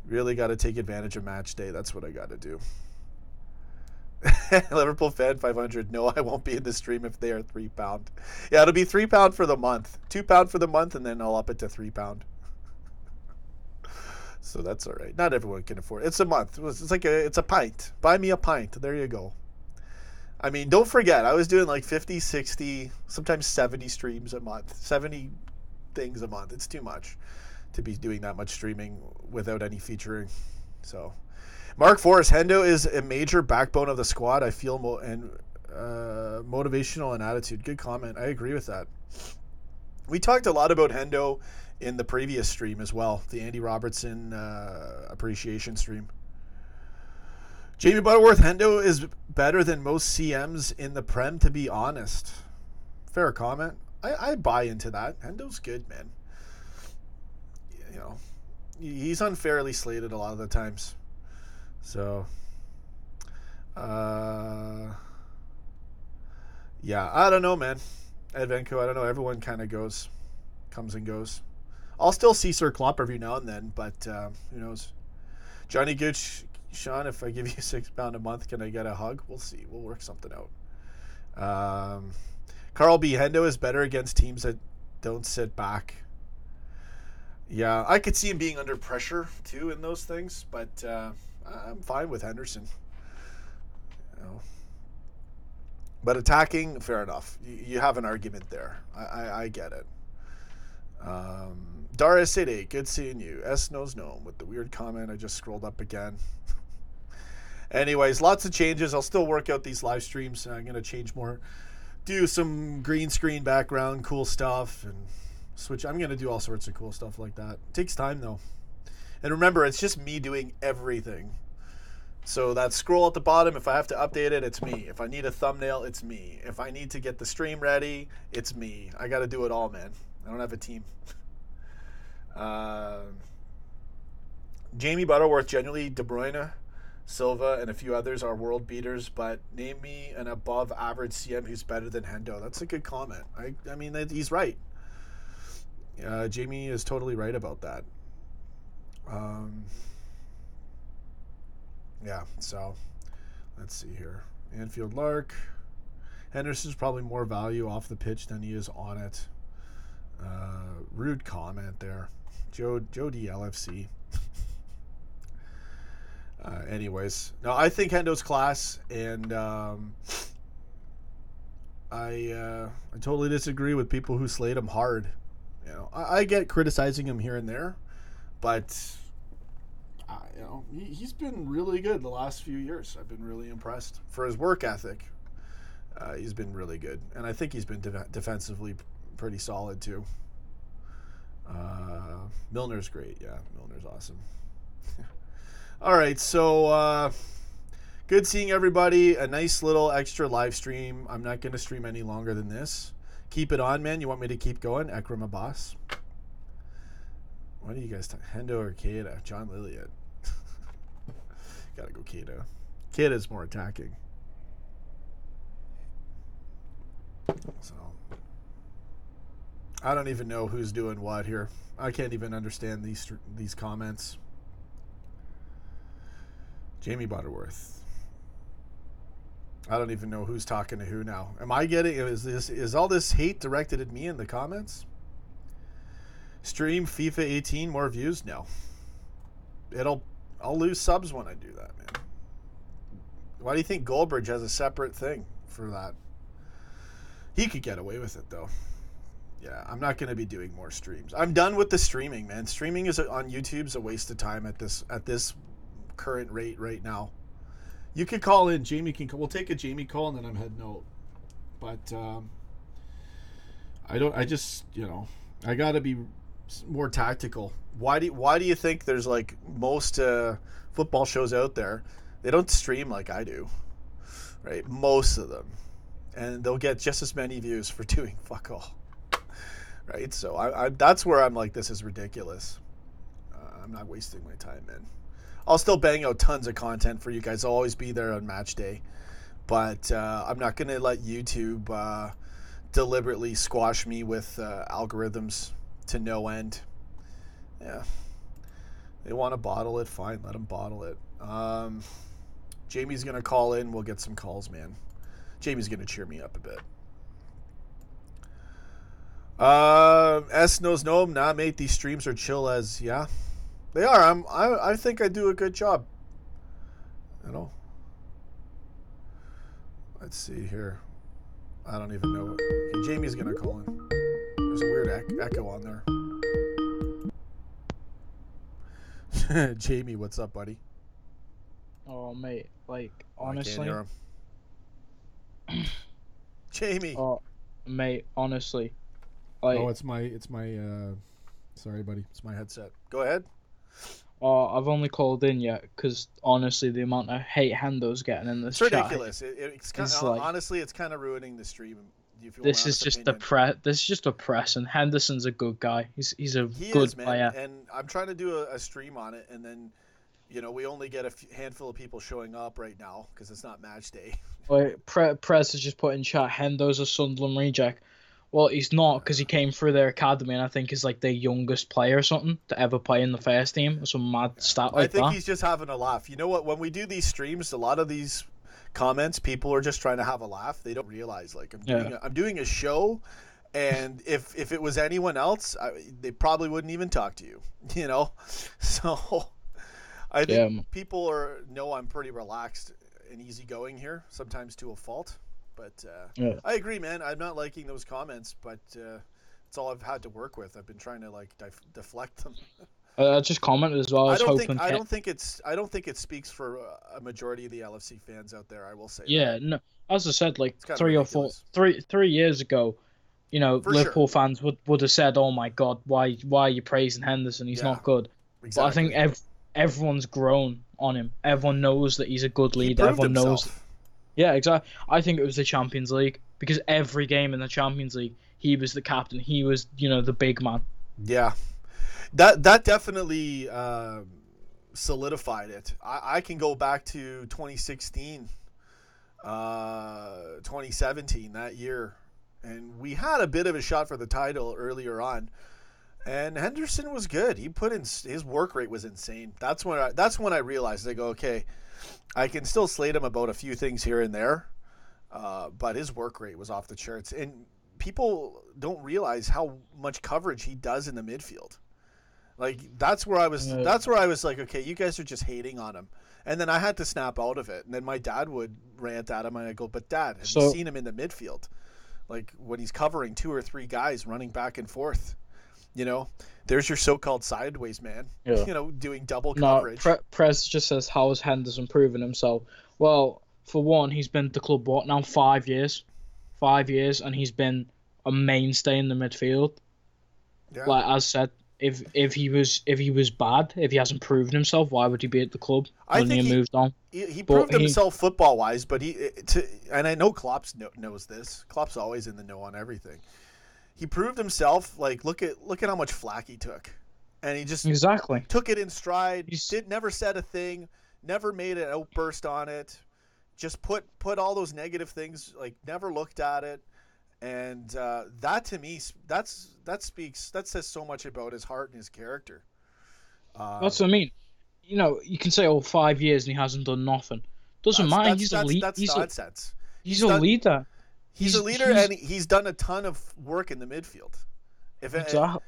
Really got to take advantage of match day. That's what I got to do. Liverpool fan 500. No, I won't be in the stream if they are £3. Yeah, it'll be £3 for the month. £2 for the month, and then I'll up it to £3. So that's all right. Not everyone can afford it. It's a month. It's a pint. Buy me a pint. There you go. I mean, don't forget, I was doing like 50, 60, sometimes 70 streams a month. 70 things a month. It's too much to be doing that much streaming without any featuring. So, Mark Forrest, Hendo is a major backbone of the squad. I feel motivational and attitude. Good comment. I agree with that. We talked a lot about Hendo in the previous stream as well, the Andy Robertson appreciation stream. Jamie Butterworth, Hendo is better than most CMs in the Prem, to be honest. Fair comment. I buy into that. Hendo's good, man. You know, he's unfairly slated a lot of the times. So, yeah, I don't know, man. Advenco, I don't know. Everyone kind of comes and goes. I'll still see Sir Klopp every now and then, but who knows? Johnny Gooch, Sean, if I give you £6 a month, can I get a hug? We'll see. We'll work something out. Carl B. Hendo is better against teams that don't sit back. Yeah, I could see him being under pressure, too, in those things, but I'm fine with Henderson. You know. But attacking, fair enough. You have an argument there. I get it. Dara City, good seeing you. S knows no with the weird comment. I just scrolled up again. Anyways, lots of changes. I'll still work out these live streams. I'm going to change more. Do some green screen background, cool stuff, and switch. I'm going to do all sorts of cool stuff like that. It takes time, though. And remember, it's just me doing everything. So that scroll at the bottom, if I have to update it, it's me. If I need a thumbnail, it's me. If I need to get the stream ready, it's me. I got to do it all, man. I don't have a team. Jamie Butterworth, generally De Bruyne, Silva, and a few others are world beaters, but name me an above average CM who's better than Hendo. That's a good comment. I mean, he's right. Jamie is totally right about that. Yeah, so let's see here. Anfield Lark. Henderson's probably more value off the pitch than he is on it. Rude comment there. Jody LFC. Anyways, no, I think Hendo's class, and I totally disagree with people who slate him hard. You know, I get criticizing him here and there, but you know, he's been really good the last few years. I've been really impressed for his work ethic. He's been really good, and I think he's been defensively pretty solid too. Milner's great. Yeah, Milner's awesome. All right, so good seeing everybody. A nice little extra live stream. I'm not going to stream any longer than this. Keep it on, man. You want me to keep going? Ekram Abbas. What do you guys talk? Hendo or Keita? John Lilliot. Gotta go Keita. Keita's more attacking. So I don't even know who's doing what here. I can't even understand these comments. Jamie Butterworth. I don't even know who's talking to who now. Am I getting is all this hate directed at me in the comments? Stream FIFA 18 more views? No. I'll lose subs when I do that, man. Why do you think Goldbridge has a separate thing for that? He could get away with it though. Yeah, I'm not going to be doing more streams. I'm done with the streaming, man. Streaming on YouTube's a waste of time at this current rate right now. You can call in. Jamie can. We'll take a Jamie call and then I'm heading out. But I just I got to be more tactical. Why do you think there's like most football shows out there? They don't stream like I do, right? Most of them, and they'll get just as many views for doing fuck all. Right, so I that's where I'm like, this is ridiculous. I'm not wasting my time, man. I'll still bang out tons of content for you guys. I'll always be there on match day, but I'm not going to let YouTube deliberately squash me with algorithms to no end. Yeah, they want to bottle it, fine, let them bottle it. Jamie's going to call in. We'll get some calls, man. Jamie's going to cheer me up a bit. S knows no, nah, mate. These streams are chill as they are. I think I do a good job. Let's see here. I don't even know. Okay, Jamie's gonna call in. There's a weird echo on there. Jamie, what's up, buddy? Oh, mate. Like, honestly. I can't hear him. Jamie. Oh, mate. Honestly. Like, it's my sorry buddy, it's my headset. Go ahead. I've only called in yet because honestly the amount of hate Hendo's getting in this chat, ridiculous. It's kind of, like, honestly it's kind of ruining the stream. This is just a press, and Henderson's a good guy. He's a good player, and I'm trying to do a stream on it, and then we only get a handful of people showing up right now because it's not match day. Like, Prez has just put in chat, Hendo's a Sunderland reject. Well, he's not, because he came through their academy and I think he's like the youngest player or something to ever play in the first team. Or some mad stat like that. I think he's just having a laugh. You know what? When we do these streams, a lot of these comments, people are just trying to have a laugh. They don't realize, like, I'm doing a show, and if it was anyone else, they probably wouldn't even talk to you, So I think people know I'm pretty relaxed and easygoing here, sometimes to a fault. But I agree, man. I'm not liking those comments, but it's all I've had to work with. I've been trying to like deflect them. I just commented as well. I don't think it speaks for a majority of the LFC fans out there. I will say. Yeah, that. No. As I said, like 3 years ago, Liverpool fans would have said, "Oh my God, why are you praising Henderson? He's not good." Exactly. But I think everyone's grown on him. Everyone knows that he's a good leader. Everyone knows. Yeah, exactly. I think it was the Champions League because every game in the Champions League, he was the captain. He was, the big man. Yeah, that definitely solidified it. I can go back to 2016, 2017, that year, and we had a bit of a shot for the title earlier on. And Henderson was good. He put in his work rate was insane. That's when I realized, I go, okay, I can still slate him about a few things here and there, but his work rate was off the charts. And people don't realize how much coverage he does in the midfield. Like that's where I was like, okay, you guys are just hating on him. And then I had to snap out of it. And then my dad would rant at him, and I go, but Dad, have you seen him in the midfield? Like when he's covering 2 or 3 guys running back and forth, there's your so-called sideways man, doing double coverage. Prez just says, how has Henderson proven himself? Well, for one, he's been at the club, now 5 years? 5 years, and he's been a mainstay in the midfield. Yeah. Like I said, if he was bad, if he hasn't proven himself, why would he be at the club? I think he moved on. He proved himself football wise, but and I know Klopp knows this. Klopp's always in the know on everything. He proved himself. Like look at how much flack he took, and he just took it in stride. Never said a thing, never made an outburst on it. Just put all those negative things, like never looked at it. And that to me, that says so much about his heart and his character. That's what I mean. You can say, 5 years and he hasn't done nothing. Doesn't matter. He's a leader. That's nonsense. He's a leader. He's a leader, and he's done a ton of work in the midfield. Exactly.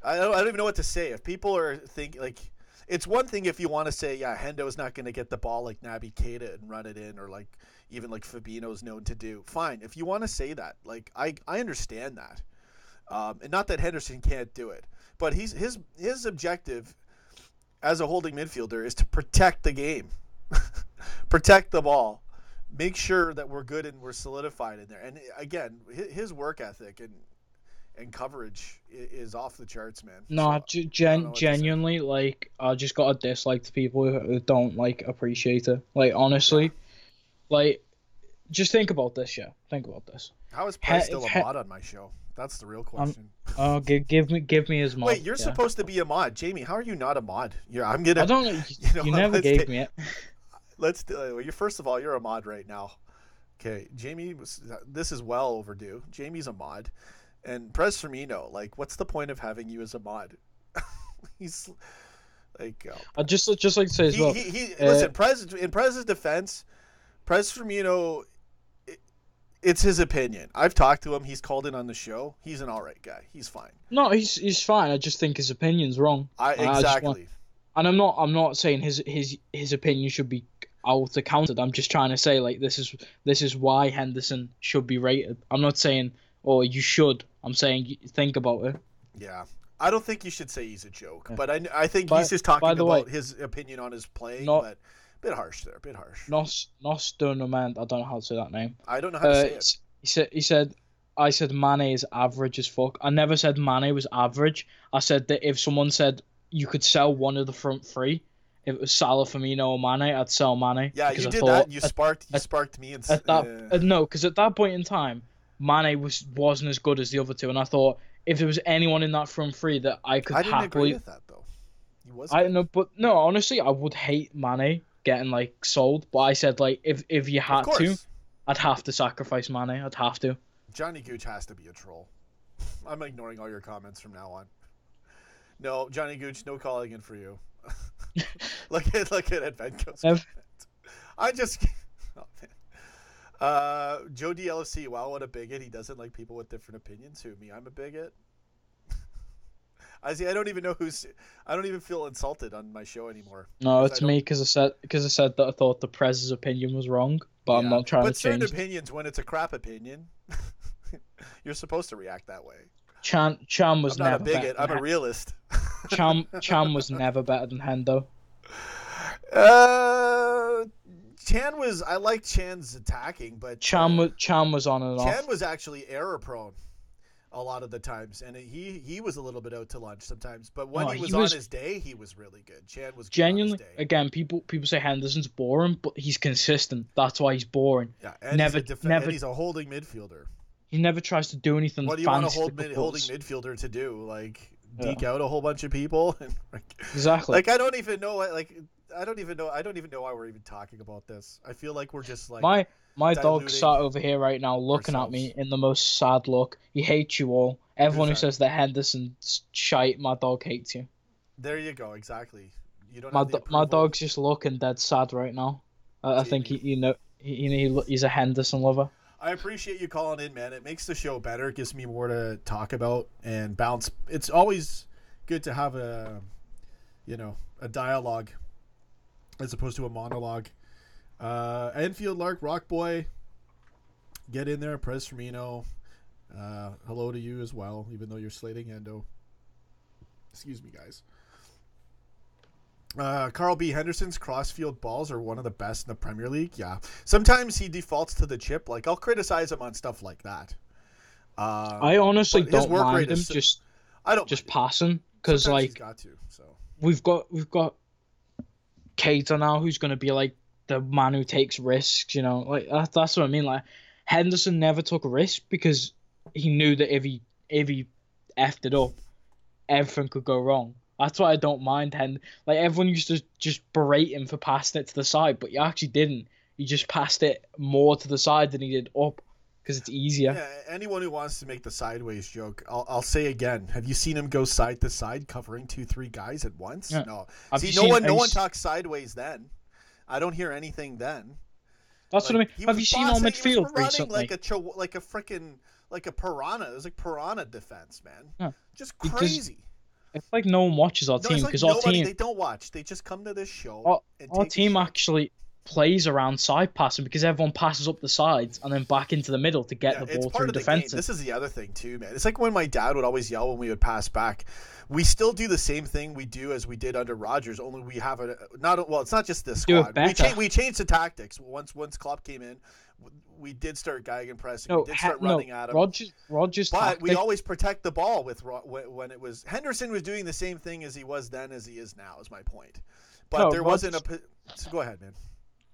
I don't even know what to say. If people are thinking, like, it's one thing if you want to say, yeah, Hendo's not going to get the ball like Naby Keita and run it in, or like even like Fabinho's known to do. Fine, if you want to say that, like I understand that, and not that Henderson can't do it, but his objective as a holding midfielder is to protect the game, protect the ball, make sure that we're good and we're solidified in there. And again, his work ethic and coverage is off the charts, man. No, genuinely, like, I just got a dislike to people who don't, like, appreciate it. Like, honestly, like, just think about this, yeah. Think about this. How is Price still a mod on my show? That's the real question. Give me his mod. Wait, you're supposed to be a mod. Jamie, how are you not a mod? I'm gonna... I don't know. You never gave me it. Let's do it. First of all, you're a mod right now. Okay, Jamie, this is well overdue. Jamie's a mod. And Prez Firmino, like, what's the point of having you as a mod? He's like, I'd just like to say as well. Listen, in Prez's defense, Prez Firmino, it's his opinion. I've talked to him. He's called in on the show. He's an all right guy. He's fine. No, he's fine. I just think his opinion's wrong. Exactly. And I'm not saying his opinion should be out accounted. I'm just trying to say, like, this is why Henderson should be rated. I'm not saying, you should. I'm saying think about it. Yeah. I don't think you should say he's a joke, but I think he's just talking about his opinion on his playing, but a bit harsh there, a bit harsh. Nosturnement, I don't know how to say that name. I don't know how to say it. He said, I said Mane is average as fuck. I never said Mane was average. I said that if someone said you could sell one of the front three, if it was Salah, Firmino, or Mane, I'd sell Mane. Yeah, you did that. You sparked me. No, because at that point in time, Mane wasn't as good as the other two, and I thought if there was anyone in that front three that I could happily... I didn't agree with that, though. He wasn't. I know, but no, honestly, I would hate Mane getting, like, sold, but I said, like, if you had to, I'd have to sacrifice Mane. I'd have to. Johnny Gooch has to be a troll. I'm ignoring all your comments from now on. No, Johnny Gooch, no calling in for you. look at Advenco's. I just... Oh, man. Joe D LFC, wow, what a bigot. He doesn't like people with different opinions. Who, me? I'm a bigot. I don't even feel insulted on my show anymore. No, it's me because I said that I thought the Prez's opinion was wrong, but I'm not trying to change. But certain opinions, when it's a crap opinion, you're supposed to react that way. Chan was I'm not never a bigot. I'm a realist. Chan was never better than Hendo. I like Chan's attacking, but Chan was on and off. Chan was actually error prone a lot of the times, and he was a little bit out to lunch sometimes. But when he was on his day, he was really good. Chan was genuinely good on his day. Again, people say Henderson's boring, but he's consistent. That's why he's boring. Yeah, and he's a holding midfielder. He never tries to do anything. What do you want a holding midfielder to do? Like deke out a whole bunch of people? Exactly. Like I don't even know why we're even talking about this. I feel like we're just like my dog sat over here right now looking at me in the most sad look. He hates you all. Everyone who says that Henderson's shite, my dog hates you. There you go. Exactly. You don't. My dog's just looking dead sad right now. I think he's a Henderson lover. I appreciate you calling in, man. It makes the show better. It gives me more to talk about and bounce. It's always good to have a dialogue as opposed to a monologue. Enfield Lark, Rock Boy, get in there. Prez Firmino, hello to you as well, even though you're slating Hendo. Excuse me, guys. Carl B. Henderson's crossfield balls are one of the best in the Premier League. Yeah. Sometimes he defaults to the chip. Like, I'll criticize him on stuff like that. I honestly don't mind him just passing, because like he's got to, so. we've got Keita now, who's going to be like the man who takes risks. Like that's what I mean. Like, Henderson never took a risk because he knew that if he effed it up, everything could go wrong. That's why I don't mind Like, everyone used to just berate him for passing it to the side, but he actually didn't. He just passed it more to the side than he did up because it's easier. Yeah, anyone who wants to make the sideways joke, I'll say again. Have you seen him go side to side covering 2-3 guys at once? Yeah. No. No one talks sideways then. I don't hear anything then. That's what I mean. Have you seen on midfield recently? Like a piranha. It was like piranha defense, man. Yeah. Just crazy. It's like no one watches our team because our team. They don't watch. They just come to this show. Our team actually plays around side passing because everyone passes up the sides and then back into the middle to get the ball through defense. This is the other thing too, man. It's like when my dad would always yell when we would pass back. We still do the same thing we do as we did under Rodgers, only we have it's not just this squad. We changed the tactics once Klopp came in. We did start gegenpressing. We did start running at him. Rodgers but tactic. We always protect the ball when it was Henderson was doing the same thing as he was then as he is now. Is my point. But there wasn't a. So go ahead, man.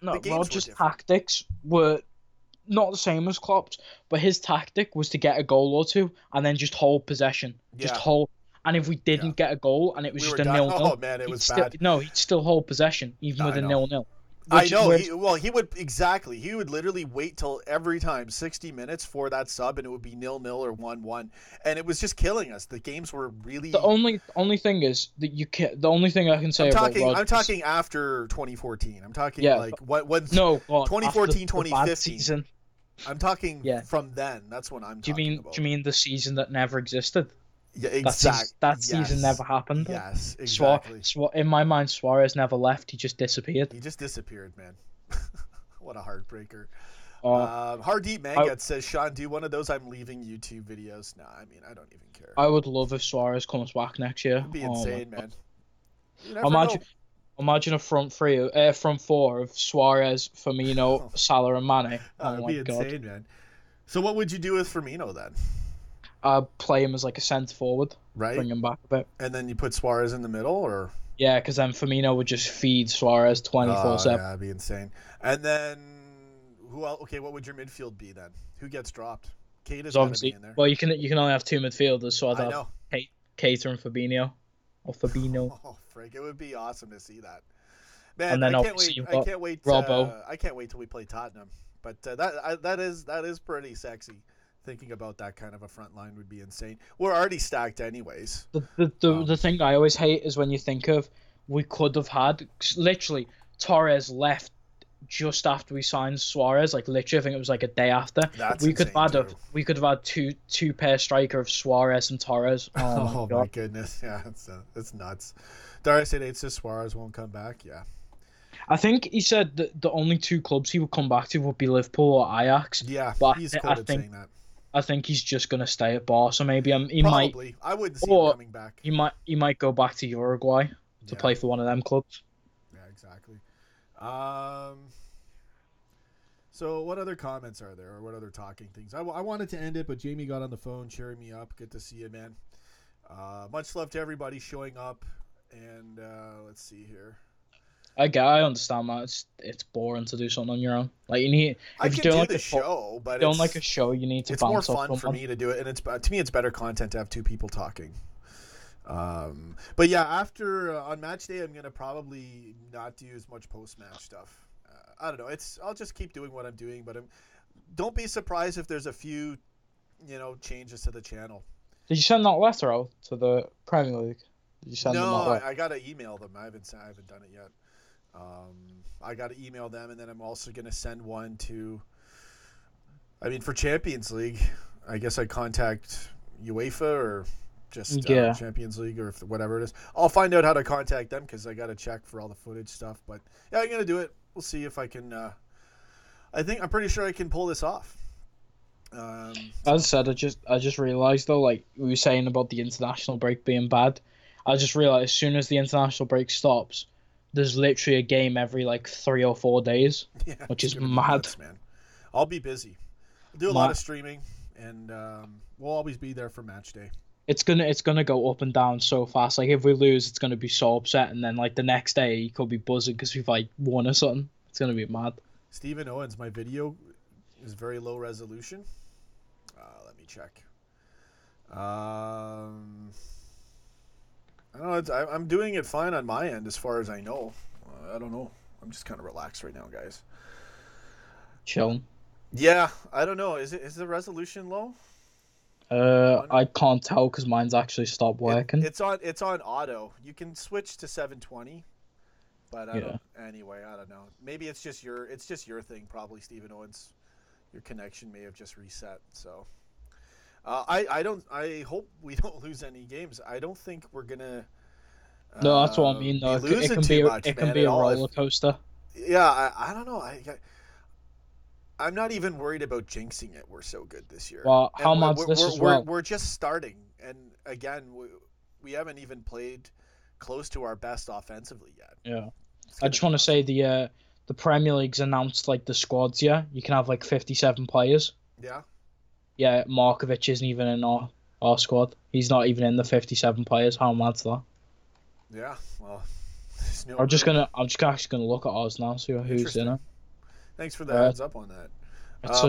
No, Rodgers' tactics were not the same as Klopp's, but his tactic was to get a goal or two and then just hold possession, hold. And if we didn't get a goal and it was just a 0-0, oh man, it was bad. He'd still hold possession even with a 0-0. I know. He would exactly. He would literally wait till every time 60 minutes for that sub, and it would be 0-0 or 1-1, and it was just killing us. The games were really. The only thing is that you can. The only thing I can say about Rodgers. I'm talking after 2014. I'm talking when 2014, 2015. I'm talking from then. That's when I'm talking about. Do you mean the season that never existed? Yeah, exactly. That season never happened. Yes, exactly. In my mind, Suarez never left. He just disappeared. He just disappeared, man. What a heartbreaker. Hardeep Mangat says, Sean, do one of those I'm leaving YouTube videos. Nah, I mean, I don't even care. I would love if Suarez comes back next year. It'd be insane, man. Imagine a front four of Suarez, Firmino, Salah, and Mane. It'd be insane, man. So what would you do with Firmino then? Play him as like a centre forward, right? Bring him back a bit, and then you put Suarez in the middle, or because then Firmino would just feed Suarez 24/7. Yeah, that'd be insane. And then who else? Okay, what would your midfield be then? Who gets dropped? Keita's obviously be in there. Well, you can only have two midfielders, so I'd have Keita and Fabinho, or Fabinho. Oh, frick! It would be awesome to see that. Man, and then I can't wait. Robbo. I can't wait till we play Tottenham. But that is pretty sexy. Thinking about that kind of a front line would be insane. We're already stacked anyways. The thing I always hate is when you think of we could have had literally Torres left just after we signed Suarez. Like literally, I think it was like a day after. We could have had two pair striker of Suarez and Torres. Oh my goodness, yeah, it's nuts. Darius said it says Suarez won't come back. Yeah. I think he said that the only two clubs he would come back to would be Liverpool or Ajax. Yeah, but he's quoted saying that. I think he's just going to stay at Barca. Maybe he Probably. might. I wouldn't see him coming back. He might go back to Uruguay to play for one of them clubs. Yeah, exactly. So what other comments are there, or what other talking things? I wanted to end it, but Jamie got on the phone cheering me up. Good to see you, man. Much love to everybody showing up, and let's see here. I understand that it's boring to do something on your own. Like you need, if you're doing like a show, but don't like a show, you need to. It's more fun for me to do it, and to me, it's better content to have two people talking. But yeah, after on match day, I'm gonna probably not do as much post match stuff. I don't know. I'll just keep doing what I'm doing, but don't be surprised if there's a few, changes to the channel. Did you send that letter out to the Premier League? Did you send them that I gotta email them. I haven't done it yet. I got to email them, and then I'm also going to send one to. I mean, for Champions League, I guess I contact UEFA or just Champions League or whatever it is. I'll find out how to contact them because I got to check for all the footage stuff. But yeah, I'm going to do it. We'll see if I can. I'm pretty sure I can pull this off. As I said, I just realized though, like we were saying about the international break being bad. I just realized as soon as the international break stops, there's literally a game every like 3 or 4 days, which is mad. Nuts, man. I'll be busy. I'll do a lot of streaming, and we'll always be there for match day. It's gonna go up and down so fast. Like if we lose, it's gonna be so upset, and then like the next day, you could be buzzing because we've like won or something. It's gonna be mad. Stephen Owens, my video is very low resolution. Let me check. I don't know. I'm doing it fine on my end as far as I know. I don't know. I'm just kind of relaxed right now, guys. Chilling. Yeah, I don't know. Is the resolution low? I can't tell because mine's actually stopped working. It's on auto. You can switch to 720, but anyway, I don't know. Maybe it's just your thing, probably, Stephen Owens. Your connection may have just reset. So, I hope we don't lose any games. I don't think we're gonna. No, that's what I mean. Though it can be a roller coaster. Yeah, I don't know. I'm not even worried about jinxing it. We're so good this year. Well, how much this as well? We're just starting, and again, we haven't even played close to our best offensively yet. Yeah, I just want to say the Premier League's announced like the squads. Yeah, you can have like 57 players. Yeah. Yeah, Markovic isn't even in our squad. He's not even in the 57 players. How mad's that? Yeah, well, I'm just actually gonna look at ours now, see who's in it. Thanks for the heads up on that.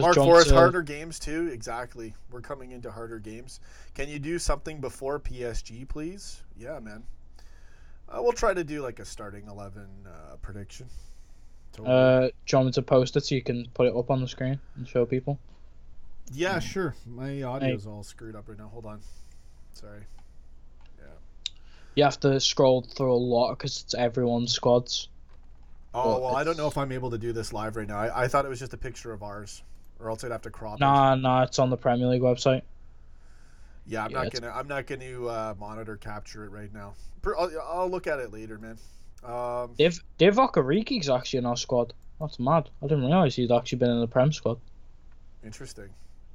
Mark Forrest, harder games too. Exactly. We're coming into harder games. Can you do something before PSG, please? Yeah, man. We'll try to do like a starting 11 prediction. Totally. Do you want me to post it so you can put it up on the screen and show people? Yeah, sure. My audio's all screwed up right now. Hold on. Sorry. Yeah. You have to scroll through a lot because it's everyone's squads. Oh, well, I don't know if I'm able to do this live right now. I thought it was just a picture of ours, or else I'd have to crop it. Nah, it's on the Premier League website. Yeah, I'm not gonna monitor capture it right now. I'll look at it later, man. Divock Origi's actually in our squad. That's mad. I didn't realize he'd actually been in the Prem squad. Interesting.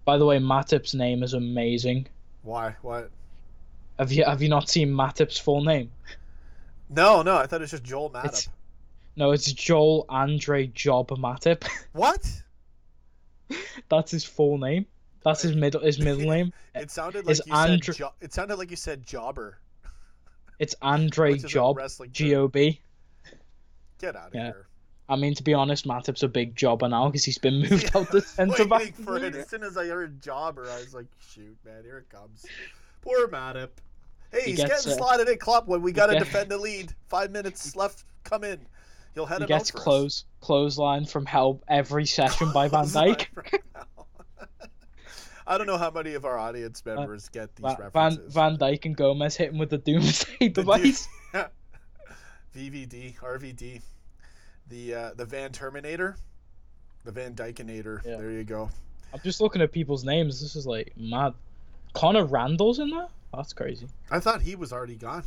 By the way, Matip's name is amazing. Why? What? Have you not seen Matip's full name? No, I thought it was just Joel Matip. No, it's Joel Andre Job Matip. What? That's his full name. That's his middle name. It sounded like it sounded like you said Jobber. It's Andre Job, G-O-B. Get out of here. I mean, to be honest, Matip's a big jobber now because he's been moved out the centre back. As soon as I heard Jobber, I was like, shoot, man, here it comes. Poor Matip. Hey, he's getting slotted in, Klopp, when we got to defend the lead. 5 minutes left, come in. He'll head him out for us. Clothesline from hell every session by Van Dijk. I don't know how many of our audience members get these references. Van Dijk and Gomez hit him with the doomsday device. VVD, RVD. The Van Terminator. The Van Dijkenator. Yeah. There you go. I'm just looking at people's names. This is like mad. Connor Randall's in there? That's crazy. I thought he was already gone.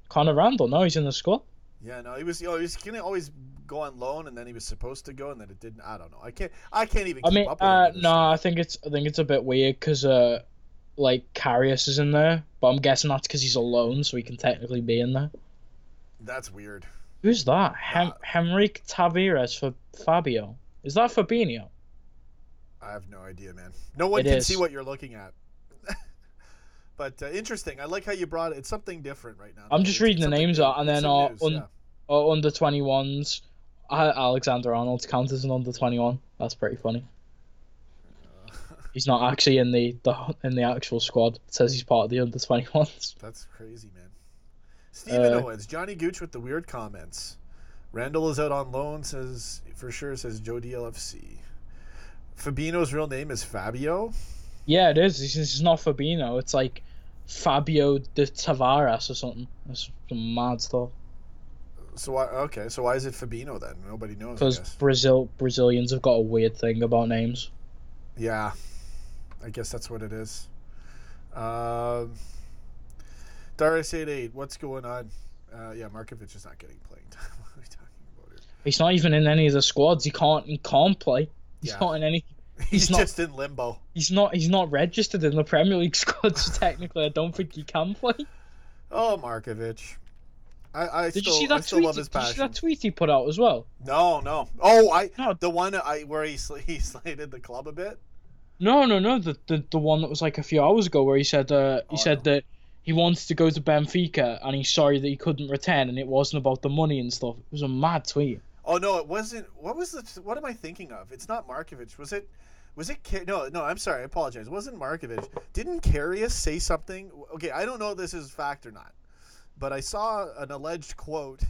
Connor Randall? No, he's in the squad. Yeah, no, he was gonna always go on loan, and then he was supposed to go, and then it didn't. I don't know. I can't even keep up with it. No, I think it's a bit weird because like Karius is in there, but I'm guessing that's because he's a loan, so he can technically be in there. That's weird. Who's that? Henrique Tavares for Fabio. Is that Fabinho? I have no idea, man. No one can see what you're looking at. But interesting. I like how you brought it. It's something different right now. I'm just reading the names out, and then under 21s, Alexander Arnold counts as an under 21. That's pretty funny. He's not actually in the actual squad. It says he's part of the under 21s. That's crazy, man. Stephen Owens, Johnny Gooch with the weird comments. Randall is out on loan, says Jody LFC. Fabino's real name is Fabio? Yeah, it is. It's not Fabinho. It's like Fabio de Tavares or something. That's some mad stuff. So why? Okay, so why is it Fabinho then? Nobody knows. Because Brazilians have got a weird thing about names. Yeah, I guess that's what it is. Darius88, what's going on? Yeah, Markovic is not getting playing time. What are we talking about here? He's not even in any of the squads. He can't play. He's not in any. He's just in limbo. He's not registered in the Premier League squad, so technically I don't think he can play. Oh, Markovic. I Did still you see that still tweet? love his passion. Did you see that tweet he put out as well? No. Oh, No. The one where he slated the club a bit. No. The one that was like a few hours ago where he said that he wants to go to Benfica and he's sorry that he couldn't return and it wasn't about the money and stuff. It was a mad tweet. Oh no, it wasn't. What am I thinking of? It's not Markovic. Was it? No. I'm sorry. I apologize. It wasn't Markovic. Didn't Karius say something? Okay, I don't know if this is fact or not, but I saw an alleged quote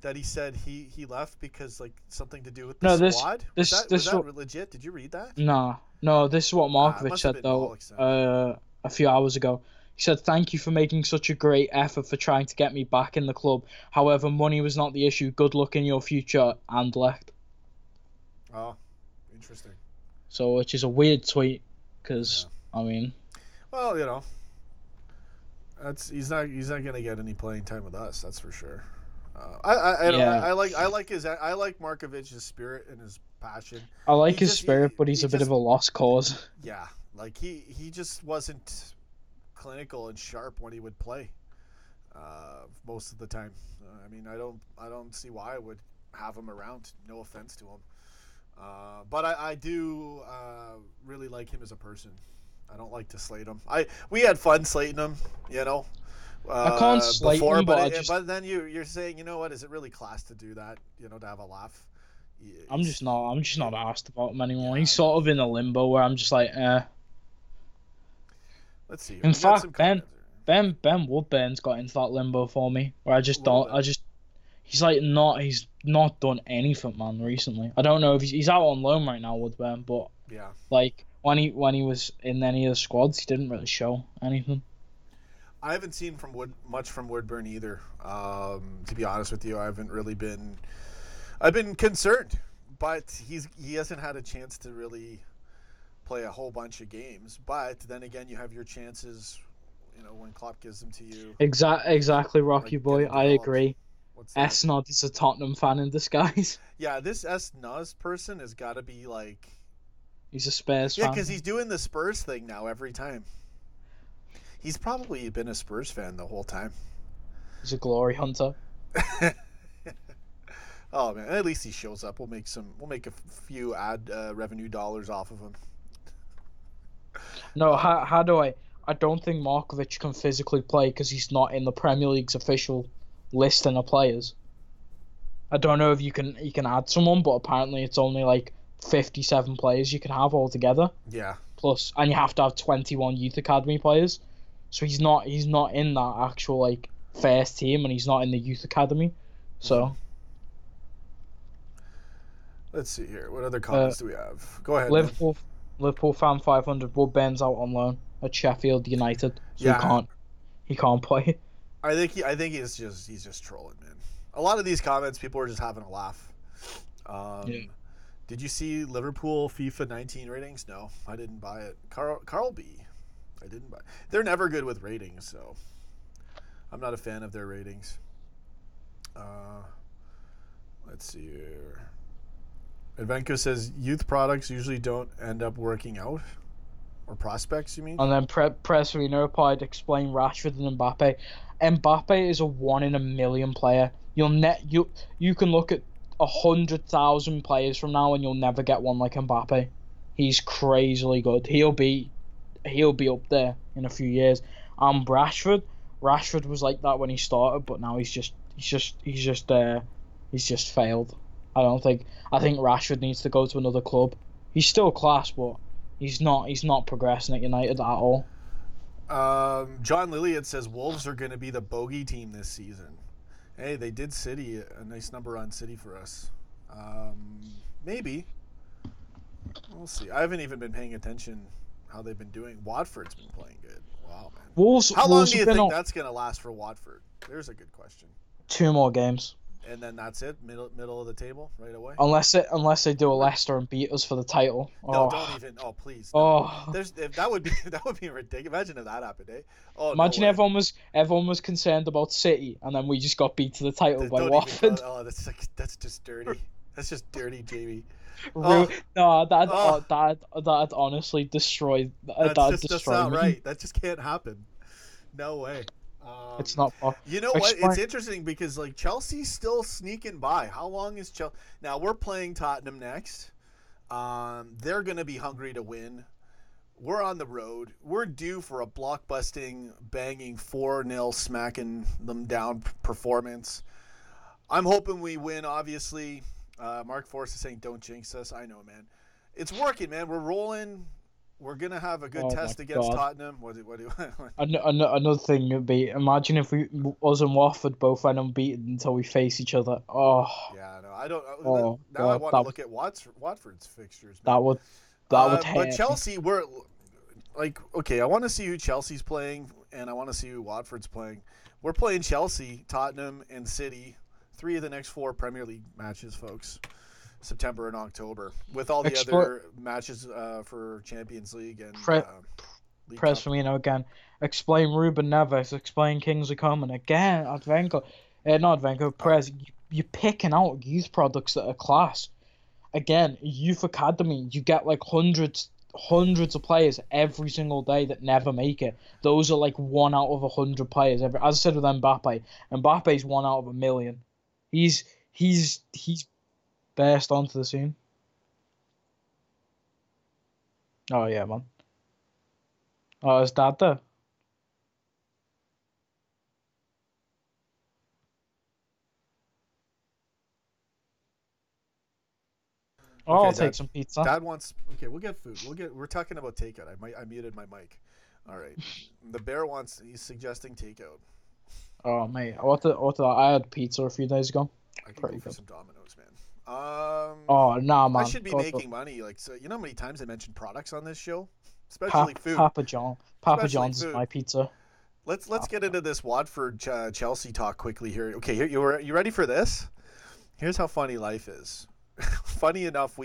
that he said he left because like something to do with the squad. Was that legit? Did you read that? No. This is what Markovic said though. A few hours ago. He said, "Thank you for making such a great effort for trying to get me back in the club. However, money was not the issue. Good luck in your future," and left. Oh, interesting. So, which is a weird tweet, because I mean, well, you know, he's not gonna get any playing time with us. That's for sure. I like Markovic's spirit and his passion. I like his spirit, but he's a bit of a lost cause. Yeah, like he just wasn't clinical and sharp when he would play most of the time. I mean, I don't see why I would have him around. No offense to him, but I do really like him as a person. I don't like to slate him. We had fun slating him, you know. I can't slate him, but then you're saying, you know what? Is it really class to do that? You know, to have a laugh. I'm just not asked about him anymore. Yeah, he's sort of in a limbo where I'm just like, eh. Let's see. In fact, Ben Woodburn's got into that limbo for me, where he's not done anything, man, recently. I don't know if he's out on loan right now, Woodburn, but yeah, like when he was in any of the squads, he didn't really show anything. I haven't seen much from Woodburn either. To be honest with you, I've been concerned, but he hasn't had a chance to really play a whole bunch of games. But then again, you have your chances, you know, when Klopp gives them to you. Exactly, Rocky boy. I agree. S-Nod is a Tottenham fan in disguise. Yeah, this S-Nod person has got to be like... He's a Spurs fan. Yeah, because he's doing the Spurs thing now every time. He's probably been a Spurs fan the whole time. He's a glory hunter. Oh man, at least he shows up. We'll make a few ad revenue dollars off of him. No, how do I don't think Markovic can physically play because he's not in the Premier League's official listing of players. I don't know if you can add someone, but apparently it's only like 57 players you can have altogether. Yeah. Plus, and you have to have 21 youth academy players. So he's not in that actual like first team, and he's not in the youth academy. So let's see here. What other comments do we have? Go ahead. Liverpool fan 500. Woodburn's out on loan at Sheffield United, so yeah. he can't play. I think he's just trolling, man. A lot of these comments, people are just having a laugh. Yeah. Did you see Liverpool FIFA 19 ratings? No, I didn't buy it. Carl B. I didn't buy it. They're never good with ratings, so I'm not a fan of their ratings. Let's see here. Advenko says youth products usually don't end up working out. Or prospects, you mean? And then Presserino replied, explain Rashford and Mbappe. Mbappe is a 1 in a million player. You can look at 100,000 players from now and you'll never get one like Mbappe. He's crazily good. He'll be up there in a few years. Rashford was like that when he started, but now he's just failed. I think Rashford needs to go to another club. He's still class, but he's not progressing at United at all. John Lillian says Wolves are going to be the bogey team this season. Hey, they did City, a nice number on City for us. Maybe. We'll see. I haven't even been paying attention how they've been doing. Watford's been playing good. Wow, man. How long do you think that's going to last for Watford? There's a good question. 2 more games. And then that's it, middle of the table right away. Unless they do a Leicester and beat us for the title. No, don't even. Oh, please. No. That would be ridiculous. Imagine if that happened, eh? Oh, imagine no everyone was concerned about City, and then we just got beat to the title by Watford. That's just dirty. That's just dirty, Jamie. No, that honestly destroyed. That's not right. That just can't happen. No way. It's not. You know what? It's interesting because like Chelsea's still sneaking by. How long is Chelsea? Now we're playing Tottenham next. They're going to be hungry to win. We're on the road. We're due for a blockbusting, banging 4-0, smacking them down performance. I'm hoping we win. Obviously, Mark Forrest is saying don't jinx us. I know, man. It's working, man. We're rolling. We're going to have a good test against Tottenham. Another thing would be, imagine if us and Watford both went unbeaten until we face each other. Oh. Yeah, no, I don't. Now I want to look at Watford's fixtures. Man. That would hurt. But Chelsea, we're like, okay, I want to see who Chelsea's playing, and I want to see who Watford's playing. We're playing Chelsea, Tottenham, and City. 3 of the next 4 Premier League matches, folks. September and October, with all the other matches for Champions League and League Press Cup. for me now again. Explain Ruben Neves. Explain Kingsley Coman again. Advenko, not Advenko. Press. You're picking out youth products that are class. Again, youth academy. You get like hundreds of players every single day that never make it. Those are like 1 out of 100 players. As I said with Mbappe's 1 out of 1,000,000. He's burst onto the scene. Oh yeah, man. Oh, is that there? Oh, I'll take some pizza. Dad wants. Okay, we'll get food. We're talking about takeout. I muted my mic. All right. The bear wants. He's suggesting takeout. Oh mate, I had pizza a few days ago. I can go for some Domino's, man. Oh nah, man. I should be making money. Like, so you know how many times I mentioned products on this show, especially food. Papa John's is my pizza. Let's get into this Watford Chelsea talk quickly here. Okay, you ready for this? Here's how funny life is. Funny enough,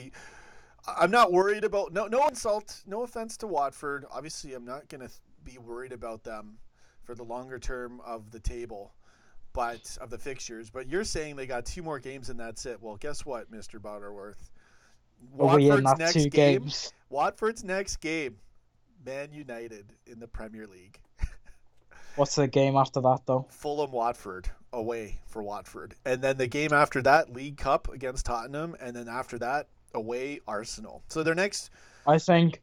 I'm not worried about no insult, no offense to Watford. Obviously, I'm not gonna be worried about them for the longer term of the table, but of the fixtures. But you're saying they got 2 more games and that's it. Well, guess what, Mr. Butterworth? Watford's next game, Man United in the Premier League. What's the game after that, though? Fulham Watford away for Watford. And then the game after that, League Cup against Tottenham. And then after that, away Arsenal. So their next... I think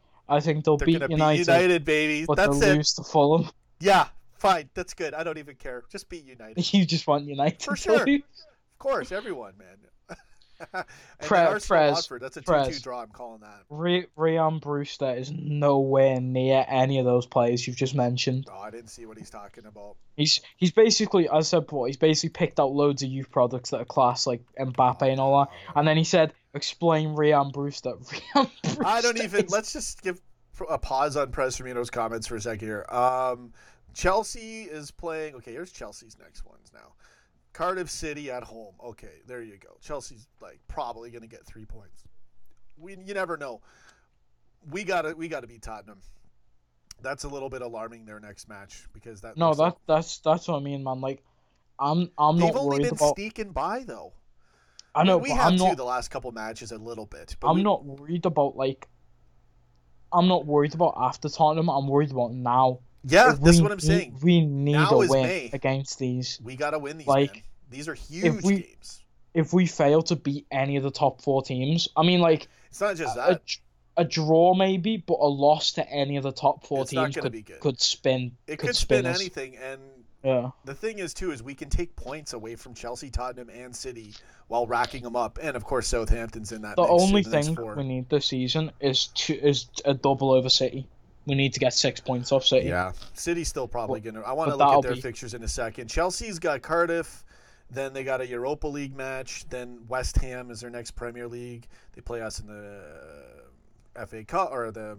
they'll beat United, baby. But that's they'll it. Lose to Fulham. Yeah, fine. That's good. I don't even care. Just beat United. You just want United. For sure. Of course, everyone, man. Watford, that's a 2-2 draw. I'm calling that. Ryan Brewster is nowhere near any of those players you've just mentioned. Oh, I didn't see what he's talking about. He's basically, as I said before, he's basically picked out loads of youth products that are class, like Mbappe and all that. And then he said, "Explain Ryan Brewster." I don't even. Let's just give a pause on Prez Firmino's comments for a second here. Chelsea is playing. Okay, here's Chelsea's next ones now. Cardiff City at home. Okay, there you go. Chelsea's like probably going to get 3 points. You never know. We gotta beat Tottenham. That's a little bit alarming. Their next match because that's what I mean, man. Like I'm not worried about. They've only been sneaking by though. I know. We have the last couple matches a little bit. But I'm not worried about I'm not worried about after Tottenham. I'm worried about now. Yeah, that's what I'm saying. We need a win against these. We got to win these, man. These are huge games. If we fail to beat any of the top 4 teams, I mean, like... It's not just that. A draw, maybe, but a loss to any of the top 4 teams could spin. It could spin anything, and yeah. The thing is, too, is we can take points away from Chelsea, Tottenham, and City while racking them up. And, of course, Southampton's in that The only thing we need this season is a double over City. We need to get 6 points off City. Yeah, City's still probably going to... I want to look at their fixtures in a second. Chelsea's got Cardiff, then they got a Europa League match, then West Ham is their next Premier League. They play us in the FA Cup, or the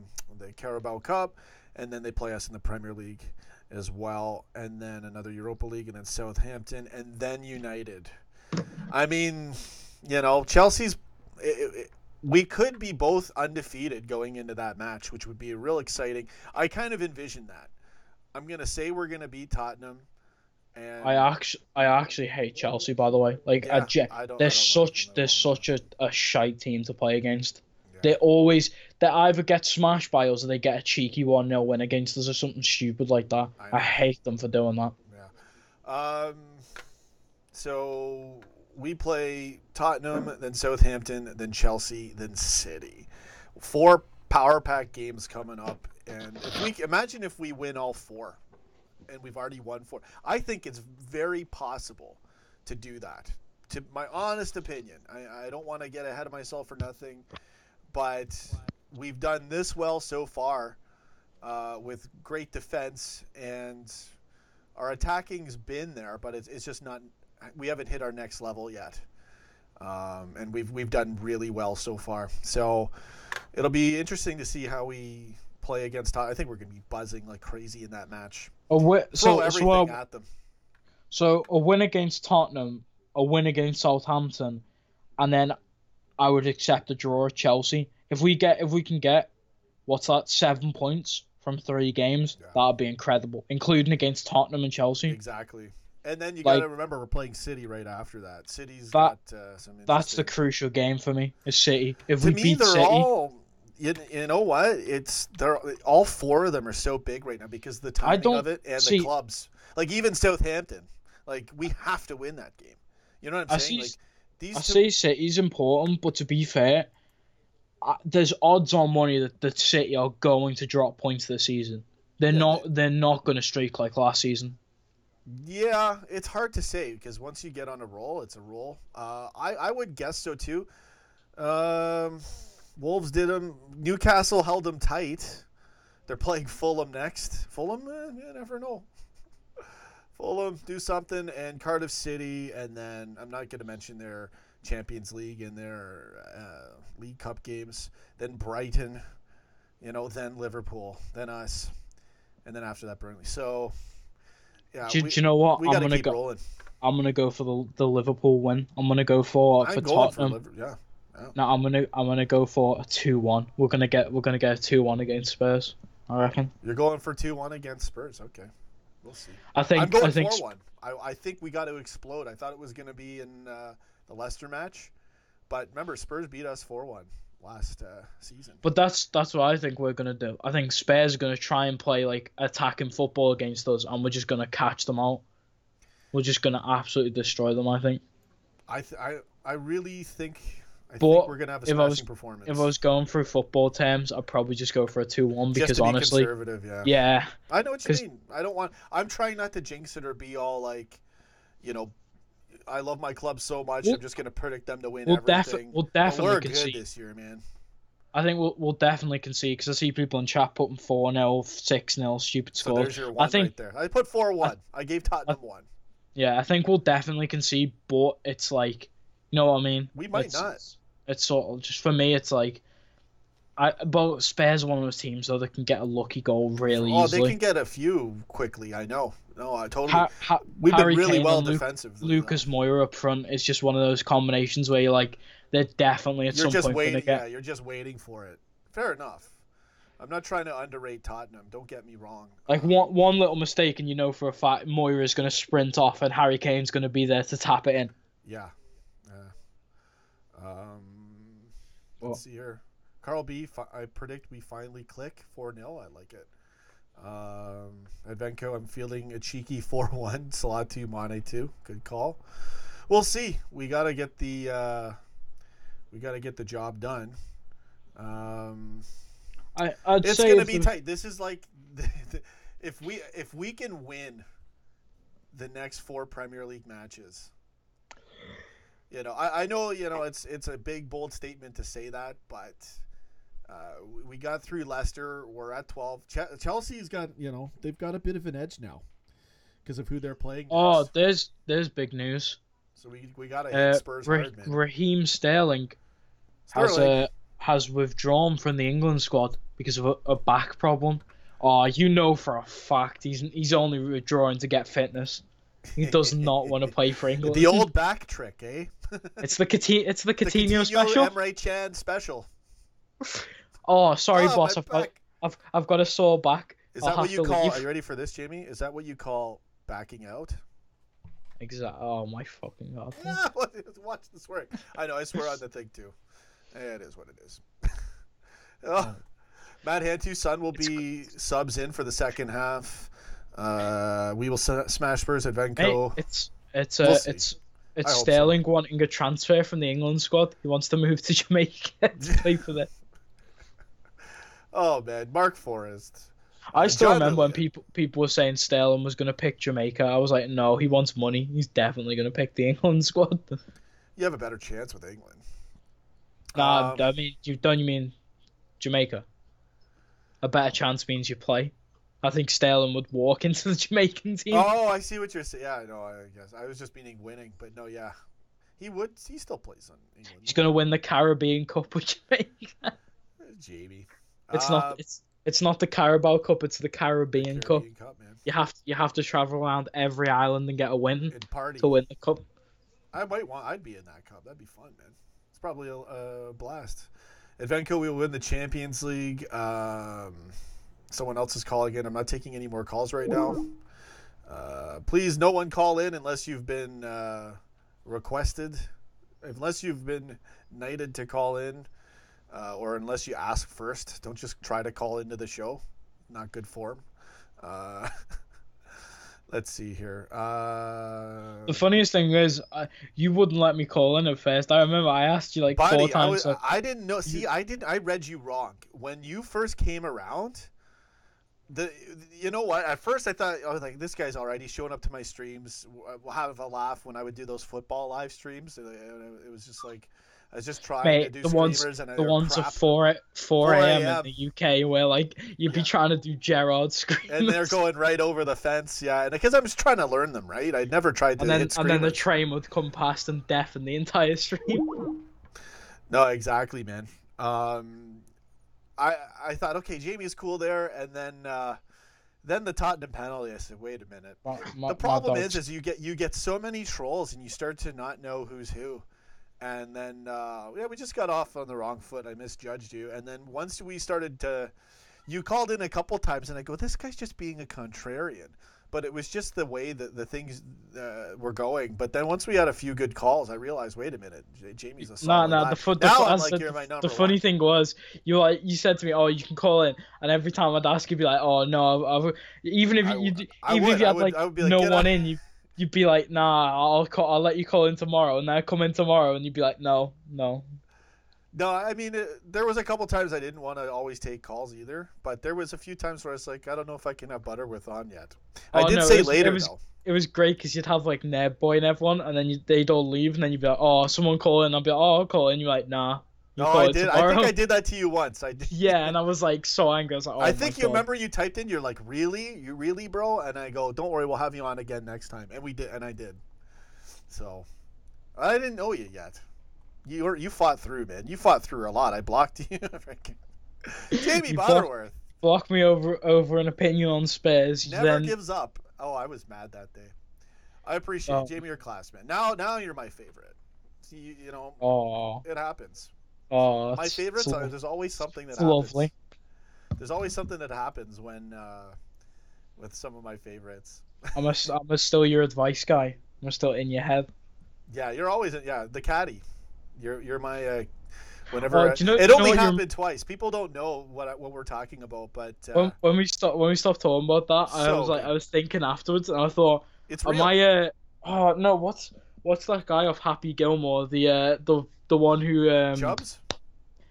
Carabao Cup, and then they play us in the Premier League as well, and then another Europa League, and then Southampton, and then United. I mean, Chelsea's. We could be both undefeated going into that match, which would be real exciting. I kind of envision that. I'm gonna say we're gonna beat Tottenham. And I actually hate Chelsea, by the way. Like, they're such a shite team to play against. Yeah. They either get smashed by us or they get a cheeky 1-0 win against us or something stupid like that. I hate them for doing that. Yeah. So we play Tottenham, then Southampton, then Chelsea, then City. 4 power pack games coming up, and imagine if we win all 4. And we've already won 4. I think it's very possible to do that. To my honest opinion, I don't want to get ahead of myself or nothing, but we've done this well so far with great defense, and our attacking's been there, but it's just not. We haven't hit our next level yet, and we've done really well so far. So it'll be interesting to see how we play against. I think we're going to be buzzing like crazy in that match. Throw everything at them. So a win against Tottenham, a win against Southampton, and then I would accept a draw at Chelsea. If we can get 7 points from 3 games, that'd be incredible, including against Tottenham and Chelsea. Exactly. And then you got to remember we're playing City right after that. City's got some. That's the crucial game for me. Is City. If we beat City. You know what? They're all 4 of them are so big right now because the timing of it and the clubs. Like even Southampton, like we have to win that game. You know what I'm saying? I say City's important, but to be fair, there's odds on money that City are going to drop points this season. They're not going to streak like last season. Yeah, it's hard to say because once you get on a roll, it's a roll. I would guess so too. Wolves did them. Newcastle held them tight. They're playing Fulham next. Fulham, you never know. Fulham do something, and Cardiff City, and then I'm not going to mention their Champions League and their League Cup games. Then Brighton, then Liverpool, then us, and then after that Burnley. So, yeah. Do you know what? We got to keep rolling. I'm gonna go for the Liverpool win. I'm gonna go for Tottenham. No, I'm gonna go for a 2-1. We're gonna get a 2-1 against Spurs. I reckon. You're going for 2-1 against Spurs. Okay, we'll see. I'm going 4-1. I think we got to explode. I thought it was gonna be in the Leicester match, but remember Spurs beat us 4-1 last season. But that's what I think we're gonna do. I think Spurs are gonna try and play like attacking football against us, and we're just gonna catch them out. We're just gonna absolutely destroy them. I think. I really think. I think we're gonna have a smashing performance. If I was going through football terms, I'd probably just go for a 2-1 because honestly, conservative, yeah. I know what you mean. I'm trying not to jinx it or be all like, I love my club so much. I'm just gonna predict them to win everything. We'll definitely we're concede good this year, man. I think we'll definitely concede because I see people in chat putting 4-0, 6-0, stupid scores. So there's your one right there. I put 4-1. I gave Tottenham 1. Yeah, I think we'll definitely concede, but it's like, you know what I mean? We might not. It's sort of just for me. It's like, but Spurs are one of those teams though that can get a lucky goal really easily. They can get a few quickly. I know. No, I totally. We've been really well defensively. Lucas Moura up front is just one of those combinations where you're like, they're definitely at some point waiting. Yeah, you're just waiting for it. Fair enough. I'm not trying to underrate Tottenham. Don't get me wrong. Like one little mistake, and for a fact Moira is going to sprint off, and Harry Kane's going to be there to tap it in. Yeah. Let's see here. Carl B, I predict we finally click 4-0. I like it. Advenco, I'm feeling a cheeky 4-1. Salatu Mane 2. Good call. We'll see. We gotta get the job done. It's gonna be tight. This is like if we can win the next 4 Premier League matches. I know, it's a big, bold statement to say that, but we got through Leicester. We're at 12. Chelsea's got, they've got a bit of an edge now because of who they're playing next. There's big news. So we got to hit Spurs hard, man. Raheem Sterling has withdrawn from the England squad because of a back problem. Oh, for a fact he's only withdrawing to get fitness. He does not want to play for England. The old back trick, eh? It's the Coutinho special. Emre Can special. Oh, sorry, boss. I've got a sore back. Is that what you call? Are you ready for this, Jamie? Is that what you call backing out? Exactly. Oh my fucking god. Yeah, watch this work. I know. I swear on the thing too. It is what it is. Matt Hantu's son will be subs in for the second half. We will smash Spurs at Venco. It's Sterling wanting a transfer from the England squad. He wants to move to Jamaica to play for them. Oh man, Mark Forrest. I still remember when people were saying Sterling was going to pick Jamaica. I was like, no, he wants money. He's definitely going to pick the England squad. You have a better chance with England. Nah, I mean, you mean Jamaica? A better chance means you play. I think Sterling would walk into the Jamaican team. Oh, I see what you're saying. Yeah, I know. I guess I was just meaning winning, but no, yeah, he would. He still plays on England. He's going to win the Caribbean Cup with Jamaica. Jamie. It's not the Carabao Cup. It's the Caribbean Cup. Man. You have to travel around every island and get a win to win the cup. I'd be in that cup. That'd be fun, man. It's probably a blast. At Venco, we will win the Champions League. Someone else is calling in. I'm not taking any more calls right now. Please, no one call in unless you've been requested, unless you've been knighted to call in. Or unless you ask first. Don't just try to call into the show. Not good form. Let's see here. The funniest thing is, you wouldn't let me call in at first. I remember I asked you like 4 times. I didn't know. See, I read you wrong. When you first came around, you know what? At first I thought, I was like, this guy's all right. He's showing up to my streams. We'll have a laugh when I would do those football live streams. It was just like, I was just trying to do screamers and the ones at 4 a.m. in the UK where like you'd be trying to do Gerrard screamers. And they're going right over the fence, yeah. And because I'm just trying to learn them, right? I never tried to hit screamers. And then the train would come past and deafen the entire stream. No, exactly, man. I thought, okay, Jamie's cool there, and then the Tottenham penalty. I said, wait a minute. The problem is you get so many trolls and you start to not know who's who. And then, we just got off on the wrong foot. I misjudged you. And then once we started you called in a couple times, and I go, this guy's just being a contrarian. But it was just the way that the things were going. But then once we had a few good calls, I realized, wait a minute, Jamie's a solid guy. The funny thing was, you said to me, oh, you can call in. And every time I'd ask, you'd be like, oh, no. Even if you had no one in, you'd be like, nah, I'll let you call in tomorrow. And then I'd come in tomorrow and you'd be like, no. No, I mean, there was a couple times I didn't want to always take calls either. But there was a few times where I was like, I don't know if I can have Butterworth on yet. It was great because you'd have like Neb Boy and everyone, and then they'd all leave, and then you'd be like, oh, someone call in. I'd be like, oh, I'll call in. You're like, nah. I did. I think I did that to you once. I did. Yeah, and I was like so angry. I was like, oh, I think you remember you typed in. You're like, really? You really, bro? And I go, don't worry, we'll have you on again next time. And we did, and I did. So, I didn't know you yet. You fought through, man. You fought through a lot. I blocked you. Jamie Butterworth. Blocked me over an opinion on Spurs. Never gives up. Oh, I was mad that day. I appreciate it. Jamie, your classmate. Now you're my favorite. See, you know. Oh. It happens. Oh, my favorites are, there's always something that happens. Lovely. There's always something that happens when with some of my favorites. I'm still your advice guy. I'm still in your head. Yeah, you're always the caddy. You're my whenever it only happened twice. People don't know what we're talking about, but when we stopped talking about that, I was thinking afterwards, and I thought, it's real. Oh no, what's that guy off Happy Gilmore? The one who Chubbs?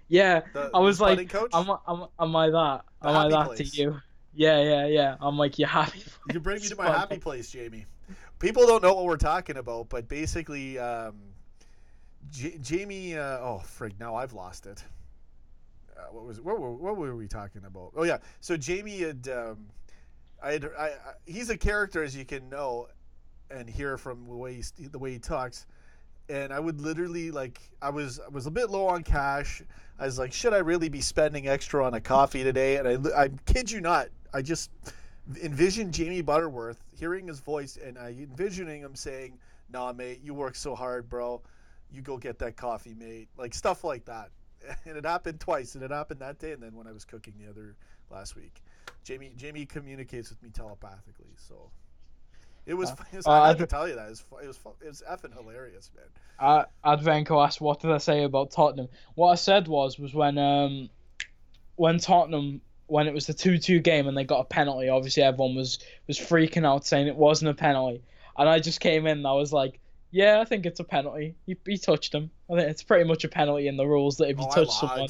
Yeah, I was like, coach? am I that? Am I that to you? Yeah. I'm like, you happy? You bring me to my happy place, Jamie. People don't know what we're talking about, but basically, Jamie. Oh, frig! Now I've lost it. What were we talking about? Oh yeah. So Jamie had. He's a character, as you can know, and hear from the way he talks. And I would literally I was a bit low on cash. I was like, should I really be spending extra on a coffee today? And I kid you not, I just envisioned Jamie Butterworth, hearing his voice, and I envisioning him saying, "Nah, mate, you work so hard, bro. you go get that coffee, mate. Like stuff like that. And it happened twice. And it happened that day, and then when I was cooking the other last week. Jamie communicates with me telepathically, so it was. I had to tell you that it was effing hilarious, man. Advenko asked, "What did I say about Tottenham?" What I said was when Tottenham, when it was the 2-2 game and they got a penalty, obviously everyone was freaking out saying it wasn't a penalty, and I just came in and I was like, "Yeah, I think it's a penalty. He touched him. I think it's pretty much a penalty in the rules that if you touch someone."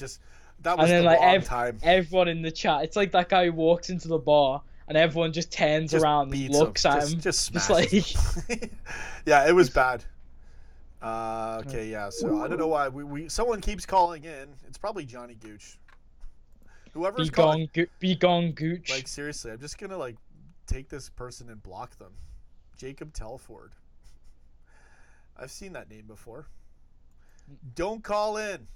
That was and then the wrong time. Everyone in the chat, it's like that guy who walks into the bar and everyone just turns around and looks at him. Just like yeah, it was bad. Okay, yeah. So I don't know why someone keeps calling in. It's probably Johnny Gooch. Whoever's calling. Be gone, Gooch. Like seriously, I'm just gonna like take this person and block them. Jacob Telford. I've seen that name before. Don't call in.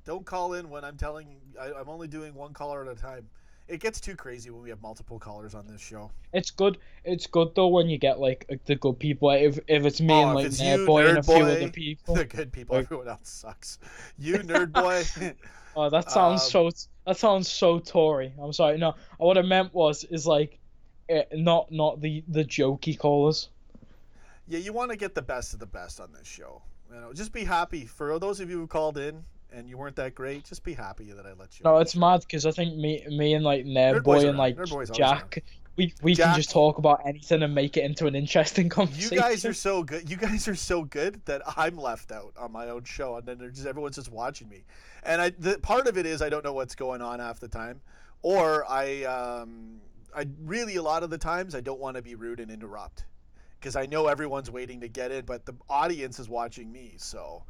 Don't call in when I'm telling you. I'm only doing one caller at a time. It gets too crazy when we have multiple callers on this show. It's good. It's good though when you get like the good people. If it's me and like Nerd Boy and a few other people, the good people. Everyone else sucks. You Nerd Boy. Oh, that sounds so Tory. I'm sorry. No, what I meant is like, not the jokey callers. Yeah, you want to get the best of the best on this show. You know, just be happy for those of you who called in. And you weren't that great. Just be happy that I let you. No, it's mad because I think me and like Nerd Boy and like Jack, we can just talk about anything and make it into an interesting conversation. You guys are so good. You guys are so good that I'm left out on my own show, and then everyone's just watching me. And the part of it is I don't know what's going on half the time, or I really a lot of the times I don't want to be rude and interrupt because I know everyone's waiting to get in, but the audience is watching me, so.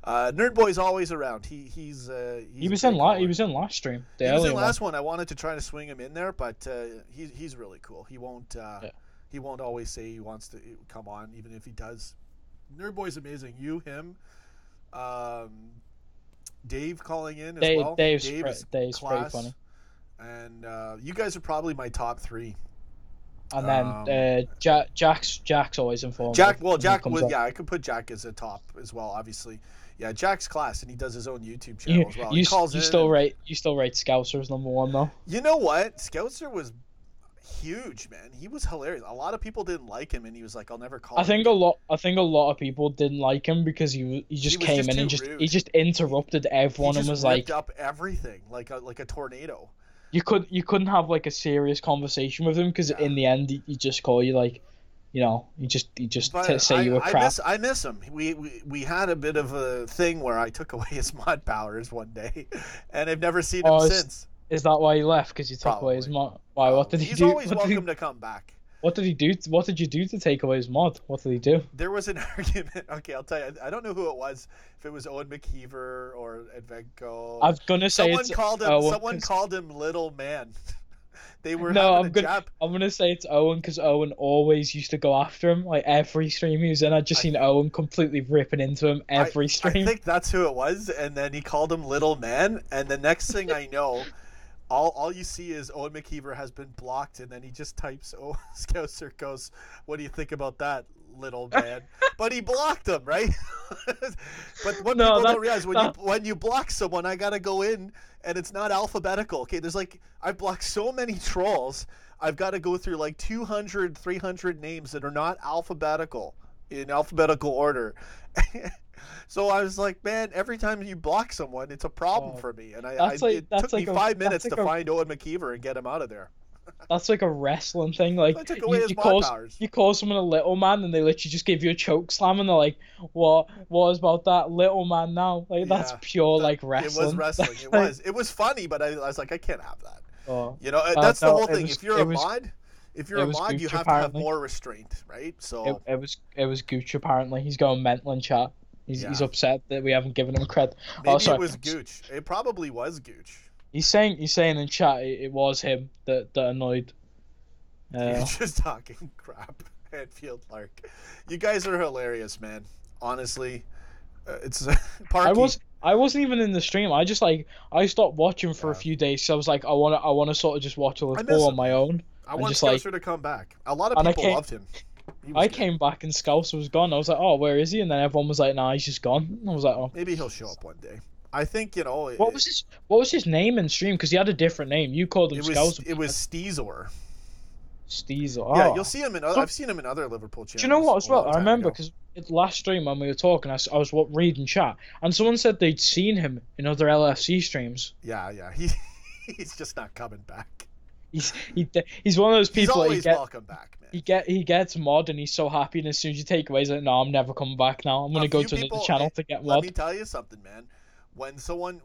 Nerd Boy's always around. He was in last stream. He was in last one. I wanted to try to swing him in there, but he's really cool. He won't always say he wants to come on, even if he does. Nerd Boy's amazing. You, him, Dave calling in as well. Dave's pretty funny. And you guys are probably my top three. And then Jack's always informed. I could put Jack as a top as well, obviously. Yeah, Jack's class, and he does his own YouTube channel as well. You still rate Scouser as number one though. You know what? Scouser was huge, man. He was hilarious. A lot of people didn't like him, and he was like, "I'll never call." I think a lot of people didn't like him because he just came in and he just interrupted everyone and was like, up everything like a tornado. You couldn't have like a serious conversation with him because in the end he just call you like, you know, he just say you were crap. I miss him. We had a bit of a thing where I took away his mod powers one day, and I've never seen him since. Is that why he left? Because you took away his mod? Why? What did he do? He's always welcome to come back. What did he do? What did you do to take away his mod? What did he do? There was an argument. Okay, I'll tell you. I don't know who it was. If it was Owen McKeever or Edvenko. I was gonna say someone called him Little Man. They were I'm gonna say it's Owen because Owen always used to go after him like every stream he was in. I'd just seen Owen completely ripping into him every stream. I think that's who it was, and then he called him Little Man, and the next thing I know. All you see is Owen McKeever has been blocked, and then he just types, "Oh, Scouser goes, what do you think about that, little man?" But he blocked him, right? But what people don't realize, when you block someone, I gotta go in, and it's not alphabetical. Okay, there's like, I've blocked so many trolls, I've got to go through like 200, 300 names that are not in alphabetical order. So I was like, man, every time you block someone, it's a problem for me. And it took me 5 minutes to find Owen McKeever and get him out of there. That's like a wrestling thing. Like I took away his mod powers. You call someone a little man, and they literally just give you a choke slam, and they're like, "What is about that little man now?" Like that's pure like wrestling. It was wrestling. It was funny, but I was like, I can't have that. You know, that's the whole thing. If you're a mod, you have to have more restraint, right? So it was Gooch apparently. He's going mental in chat. He's upset that we haven't given him credit. Maybe it was Gooch. It probably was Gooch. He's saying in chat it was him that annoyed. You're just talking crap, Hatfield Lark. You guys are hilarious, man. Honestly, it's Parky. I wasn't even in the stream. I stopped watching for a few days. So I was like, I want to sort of just watch Liverpool on my own. I want Scouser to come back. A lot of people loved him. I came back and Scouse was gone. I was like, oh, where is he? And then everyone was like, nah, he's just gone. And I was like, oh. Maybe he'll show up one day. I think, you know... What was his name in stream? Because he had a different name. You called him Scouse. It was Steezor. Steezor. Oh. Yeah, you'll see him I've seen him in other Liverpool channels. Do you know what as well? I remember because last stream when we were talking, I was reading chat, and someone said they'd seen him in other LFC streams. Yeah. He's just not coming back. He's one of those people. He's always welcome back, man. He gets mod and he's so happy, and as soon as you take away, he's like, no, I'm never coming back now. I'm gonna go to another channel to get mod. Let me tell you something, man. When someone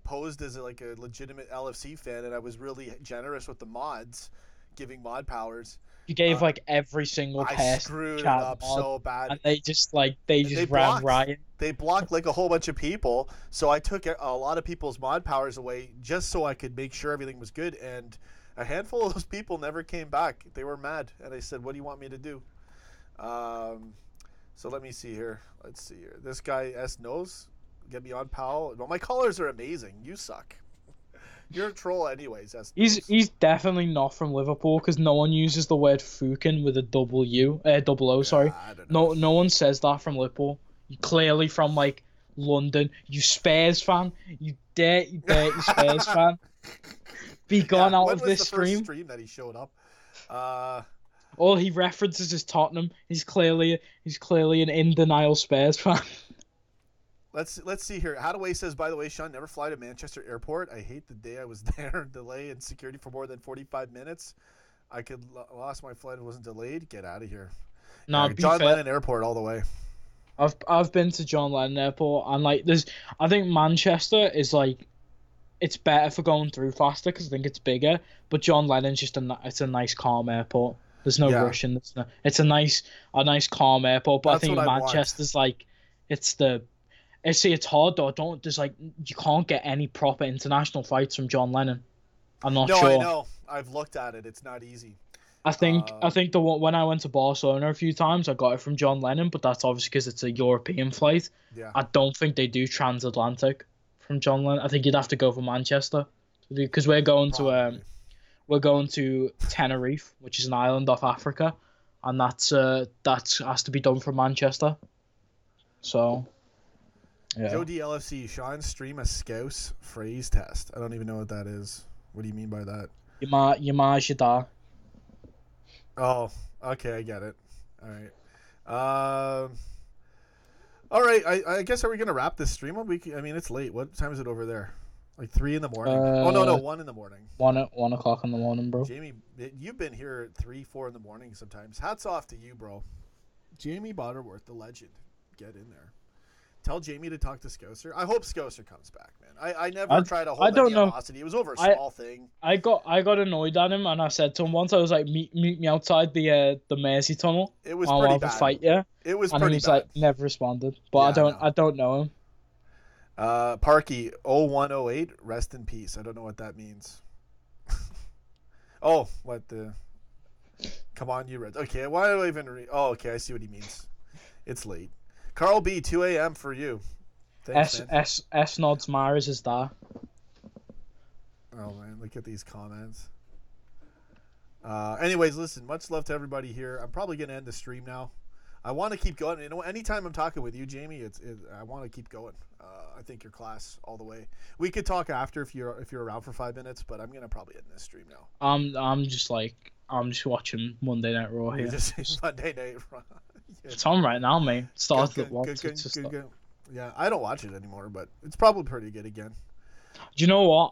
posed as like a legitimate LFC fan, and I was really generous with the mods, giving mod powers. You gave like every single I pass. Screwed it up mod, so bad. And they just ran riot. They blocked like a whole bunch of people, so I took a lot of people's mod powers away just so I could make sure everything was good. And a handful of those people never came back. They were mad, and I said, "What do you want me to do?" So let me see here. Let's see here. This guy S knows. Get me on, pal. No, my colors are amazing. You suck. You're a troll anyways. He's definitely not from Liverpool because no one uses the word fucking with a double O. Sorry. No one says that from Liverpool. You're clearly from like London. You Spurs fan. You dirty Spurs fan. Be gone out of this stream. First stream that he showed up. All he references is Tottenham. He's clearly an in denial Spurs fan. Let's see here. Hadaway says, by the way, Sean, never fly to Manchester Airport. I hate the day I was there. Delay and security for more than 45 minutes. I could lost my flight. It wasn't delayed. Get out of here. No, John Lennon Airport all the way. I've been to John Lennon Airport, and like I think Manchester is like it's better for going through faster because I think it's bigger. But John Lennon's just it's a nice calm airport. There's no rushing. It's a nice calm airport. But I think Manchester's like it's hard though. You can't get any proper international flights from John Lennon. I'm not sure. No, I know. I've looked at it. It's not easy. I think the one when I went to Barcelona a few times, I got it from John Lennon, but that's obviously because it's a European flight. Yeah. I don't think they do transatlantic from John Lennon. I think you'd have to go for Manchester because we're going to Tenerife, which is an island off Africa, and that has to be done from Manchester. So. Yeah. Joe D LFC, Sean stream a Scouse phrase test. I don't even know what that is. What do you mean by that? Yamajida. Oh, okay, I get it. All right. I guess are we gonna wrap this stream up? I mean, it's late. What time is it over there? Like 3 in the morning. Oh no, 1 in the morning. 1 o'clock in the morning, bro. Jamie, you've been here at 3, 4 in the morning sometimes. Hats off to you, bro. Jamie Butterworth, the legend. Get in there. Tell Jamie to talk to Scouser. I hope Scouser comes back, man. I never tried to hold any animosity. It was over a small thing. I got annoyed at him, and I said to him once, I was like, meet me outside the Mersey tunnel. It was pretty bad. Fight, yeah. It was and pretty bad. And he was like, never responded. But yeah, I don't know him. Parky 0108, rest in peace. I don't know what that means. Oh, what the? Come on, you read. Okay, why do I even read? Oh, okay, I see what he means. It's late. Carl B, 2 a.m. for you. Thanks, S nods Mars is that. Oh man, look at these comments. Anyways, listen, much love to everybody here. I'm probably gonna end the stream now. I want to keep going. You know, anytime I'm talking with you, Jamie, I want to keep going. I think you're class all the way. We could talk after if you're around for 5 minutes, but I'm gonna probably end this stream now. I'm just watching Monday Night Raw here. Monday Night Raw. It's on right now, mate. It started at once. Good. Yeah, I don't watch it anymore, but it's probably pretty good again. Do you know what?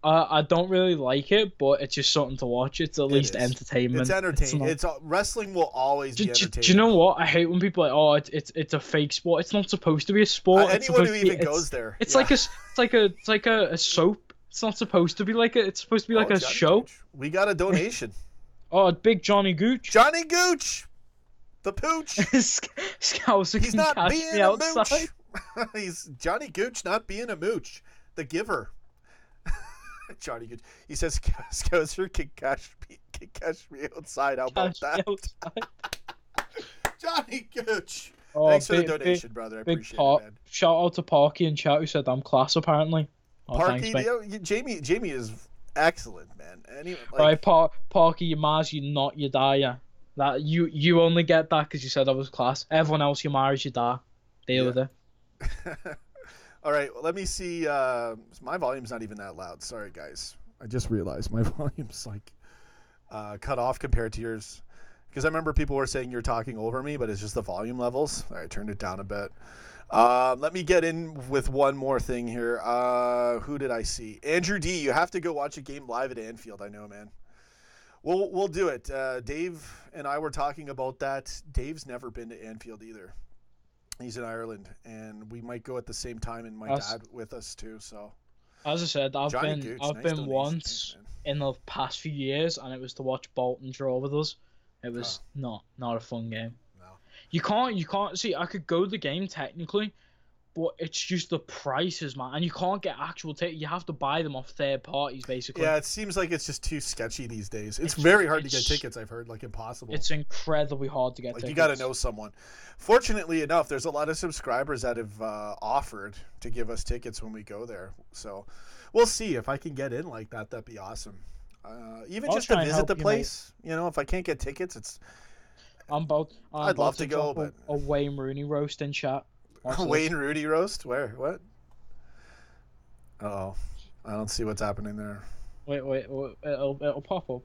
I don't really like it, but it's just something to watch. It's at least entertainment. It's entertaining. Wrestling will always be entertaining. Do you know what? I hate when people are like, it's a fake sport. It's not supposed to be a sport. Anyone who even goes there. It's like a soap. It's not supposed to be like a. It's supposed to be like a show. Gooch. We got a donation. Big Johnny Gooch. Johnny Gooch. The pooch. He's not being a mooch. He's Johnny Gooch not being a mooch. The giver. Johnny Gooch. He says Scouser can cash me outside. How about that? Johnny Gooch. Thanks for the donation, brother. I appreciate it, man. Shout out to Parky in chat who said I'm class apparently. Parky, Jamie is excellent, man. Right, Parky, you Mars, you not, you die. That you only get that because you said I was class. Everyone else, you marry, you die. Deal with it. All right, well, let me see. My volume's not even that loud. Sorry, guys. I just realized my volume's like cut off compared to yours. Because I remember people were saying you're talking over me, but it's just the volume levels. All right, I turned it down a bit. Let me get in with one more thing here. Who did I see? Andrew D. You have to go watch a game live at Anfield. I know, man. We'll do it. Dave and I were talking about that. Dave's never been to Anfield either. He's in Ireland, and we might go at the same time, and my dad with us too. So, as I said, I've been once in the past few years, and it was to watch Bolton draw with us. It was not a fun game. No. You can't see. I could go to the game technically, but it's just the prices, man, and you can't get actual tickets. You have to buy them off third parties, basically. Yeah, it seems like it's just too sketchy these days. It's very hard to get tickets. I've heard, like impossible. It's incredibly hard to get tickets. You got to know someone. Fortunately enough, there's a lot of subscribers that have offered to give us tickets when we go there. So we'll see if I can get in like that. That'd be awesome. Even just to visit the place, you know, if I can't get tickets, I'd love to go, but a Wayne Rooney roast in chat. A Wayne Rooney roast? Where? What? Uh-oh. I don't see what's happening there. Wait. It'll pop up.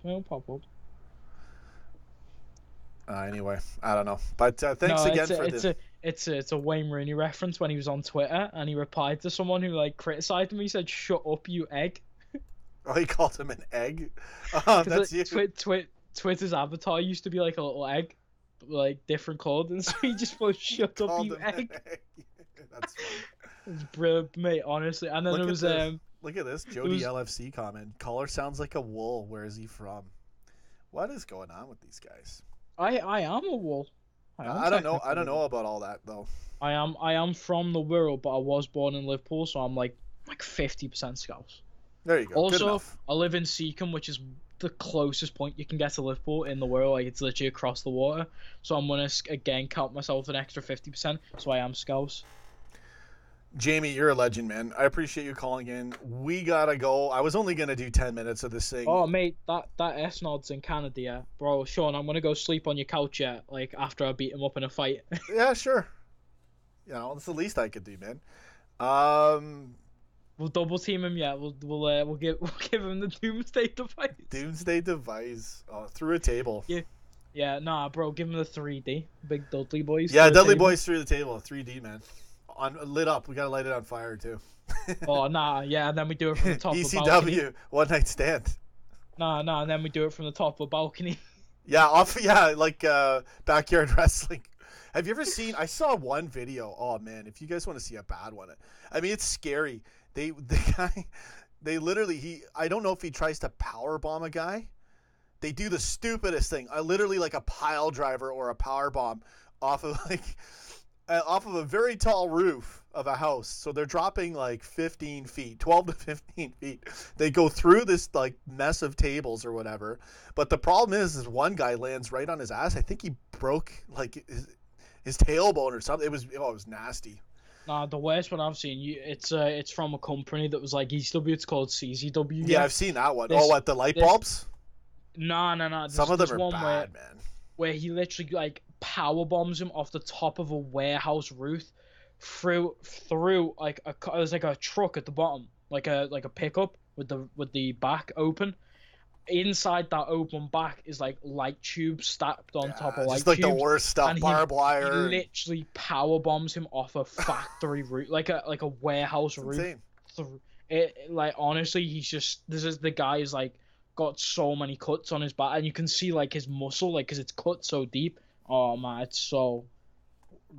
Anyway, I don't know. But thanks again for this. It's a Wayne Rooney reference when he was on Twitter and he replied to someone who like criticized him. He said, "Shut up, you egg." Oh, he called him an egg? That's you. Twitter's avatar used to be like a little egg, like different colored, and so he just was "Shut up, you egg." That's funny. It's brilliant, mate, honestly. And then look there was look at this Jody LFC comment. Caller sounds like a wool. Where is he from? What is going on with these guys? I am a wool. I don't know about all that though. I am from the Wirral, but I was born in Liverpool, so I'm like 50% Scouse. There you go. Also, I live in Seacombe, which is the closest point you can get to Liverpool in the Wirral. Like, it's literally across the water. So I'm gonna again count myself an extra 50%. So I am Scouse. Jamie, you're a legend, man. I appreciate you calling in. We gotta go. I was only gonna do 10 minutes of this thing. Oh, mate, that S-Nod's in Canada, yeah. Bro, Sean, I'm gonna go sleep on your couch, yeah, like, after I beat him up in a fight. Yeah, sure. You know, that's the least I could do, man. We'll double team him, yeah. We'll give him the Doomsday device. Doomsday device. Oh, through a table. Yeah, nah, bro, give him the 3D. Big Dudley boys. Yeah, Dudley boys through the table. 3D, man. Lit up. We gotta light it on fire too. Oh nah, yeah, and then we do it from the top of the balcony. ECW, one night stand. Nah, and then we do it from the top of the balcony. Yeah, like backyard wrestling. Have you ever seen? I saw one video. Oh man, if you guys want to see a bad one, I mean it's scary. The guy, they literally I don't know if he tries to power bomb a guy. They do the stupidest thing. Literally like a pile driver or a power bomb off of a very tall roof of a house. So they're dropping like 15 feet, 12 to 15 feet. They go through this like mess of tables or whatever. But the problem is one guy lands right on his ass. I think he broke like his tailbone or something. It was nasty. Nah, the worst one I've seen, it's from a company that was like ECW. It's called CZW. Yeah, I've seen that one. What, the light bulbs? No. Some of them are bad, man. Where he literally like power bombs him off the top of a warehouse roof through like there's like a truck at the bottom, like a pickup with the back open. Inside that open back is like light tubes stacked on top of light tubes. Just like the worst stuff, barbed wire. He literally power bombs him off a factory roof, like a warehouse roof. Insane. Like honestly, the guy is like got so many cuts on his back, and you can see like his muscle, like because it's cut so deep. Oh man, it's so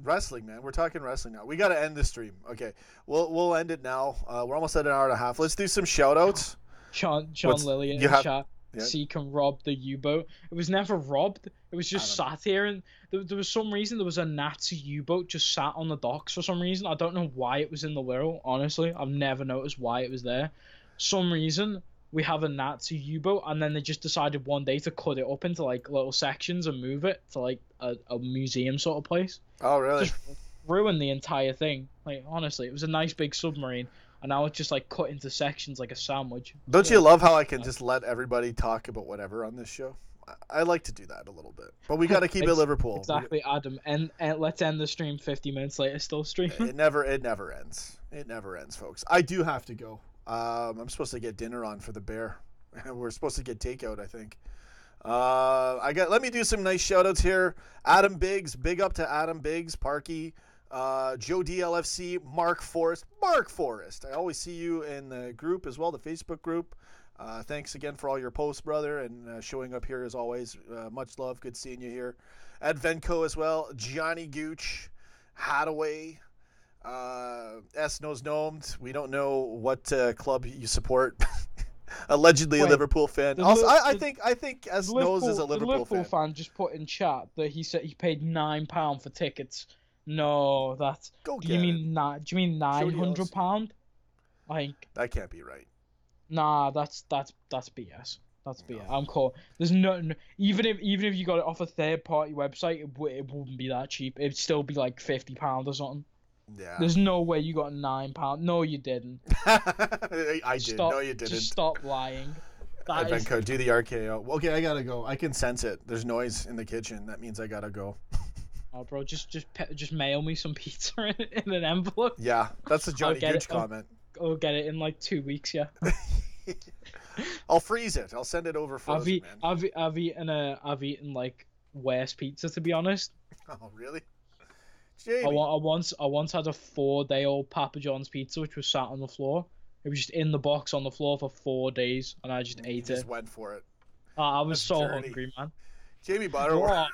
wrestling, man. We're talking wrestling now. We got to end the stream. Okay, we'll end it now. We're almost at an hour and a half. Let's do some shout outs. Sean Lilly in the chat. Yeah. Seacombe robbed the U-boat. It was never robbed. It was just sat here, and there was some reason there was a Nazi U-boat just sat on the docks for some reason. I don't know why it was in the Wirral. Honestly, I've never noticed why it was there. Some reason we have a Nazi U-boat, and then they just decided one day to cut it up into like little sections and move it to like a museum sort of place. Oh, really? Just ruined the entire thing. Like honestly, it was a nice big submarine. And now it's just like cut into sections like a sandwich. Don't you love how I can just let everybody talk about whatever on this show? I like to do that a little bit, but we got to keep it Liverpool. Exactly, Adam. And let's end the stream 50 minutes later. Still streaming. It never ends. It never ends, folks. I do have to go. I'm supposed to get dinner on for the bear. We're supposed to get takeout, I think. Let me do some nice shout outs here. Adam Biggs, big up to Adam Biggs, Parky, Joe D LFC, Mark Forrest. I always see you in the group as well, the Facebook group. Thanks again for all your posts, brother, and showing up here as always. Much love. Good seeing you here. Ed Venko as well. Johnny Gooch, Hadaway, S Knows Gnomes. We don't know what club you support. Allegedly a Liverpool fan. I think S Knows is a Liverpool fan. Just put in chat that he said he paid £9 for tickets. No, that's. Do you mean £900? I think that can't be right. Nah, that's BS. That's BS. I'm cool. There's no even if you got it off a third party website, it wouldn't be that cheap. It'd still be like £50 or something. Yeah. There's no way you got £9. No, you didn't. I did. No, you didn't. Just stop lying. Venko, do the RKO. Okay, I gotta go. I can sense it. There's noise in the kitchen. That means I gotta go. Oh, bro, just mail me some pizza in an envelope. Yeah, that's a Johnny Gooch comment. I'll get it in like 2 weeks. Yeah. I'll freeze it. I'll send it over frozen, man. I've eaten like worse pizza, to be honest. Oh, really? Jamie. I once had a 4-day-old Papa John's pizza which was sat on the floor. It was just in the box on the floor for 4 days, and I just ate it. Just went for it. I was so hungry, man. Jamie Butterworth.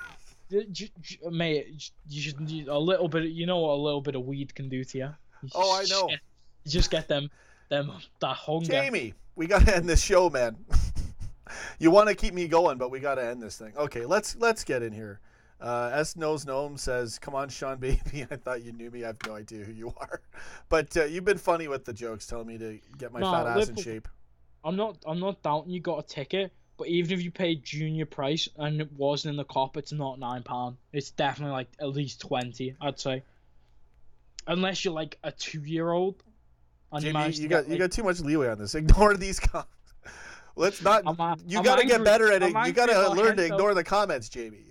Mate, you should a little bit. You know what a little bit of weed can do to you. I know. You just get that hunger. Jamie, we gotta end this show, man. You want to keep me going, but we gotta end this thing. Okay, let's get in here. S Knows Gnome says, "Come on, Sean, baby. I thought you knew me. I have no idea who you are, but you've been funny with the jokes, telling me to get my fat ass in shape." I'm not doubting you got a ticket, but even if you paid junior price and it wasn't in the cop, it's not £9. It's definitely like at least 20, I'd say. Unless you're like a 2-year-old. Jamie, you got too much leeway on this. Ignore these comments. Let's not. You got to get better at it. You got to learn to ignore the comments, Jamie.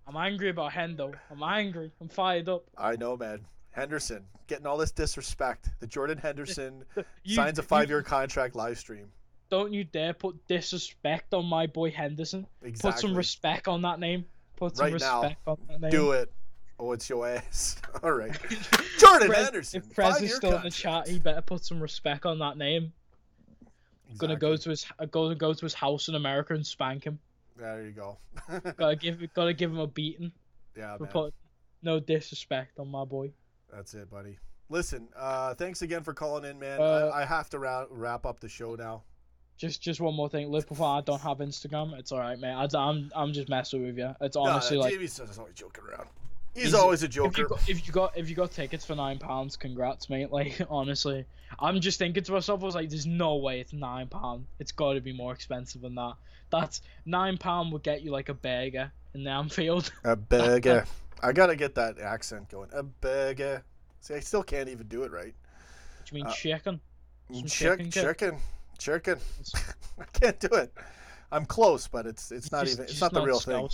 I'm angry about Hendo. I'm angry. I'm fired up. I know, man. Henderson getting all this disrespect. The Jordan Henderson signs a 5-year contract live stream. Don't you dare put disrespect on my boy Henderson. Exactly. Put some respect on that name. On that name. Do it. Oh, it's your ass. All right. Jordan Henderson. If Prez is still in the chat, he better put some respect on that name. Exactly. Gonna go to his house in America and spank him. There you go. gotta give him a beating. Yeah, man. No disrespect on my boy. That's it, buddy. Listen, thanks again for calling in, man. I have to wrap up the show now. Just one more thing, Liverpool fan, I don't have Instagram. It's all right, mate. I'm just messing with you. It's honestly like Jamie says he's always joking around. He's always a joker. If you got tickets for £9, congrats, mate. Like honestly, I'm just thinking to myself, I was like, there's no way it's £9. It's got to be more expensive than that. That's £9 would get you like a burger in the Anfield. A burger. I gotta get that accent going. A burger. See, I still can't even do it right. What do you mean chicken? Chicken. I can't do it. I'm close, but it's not the real thing.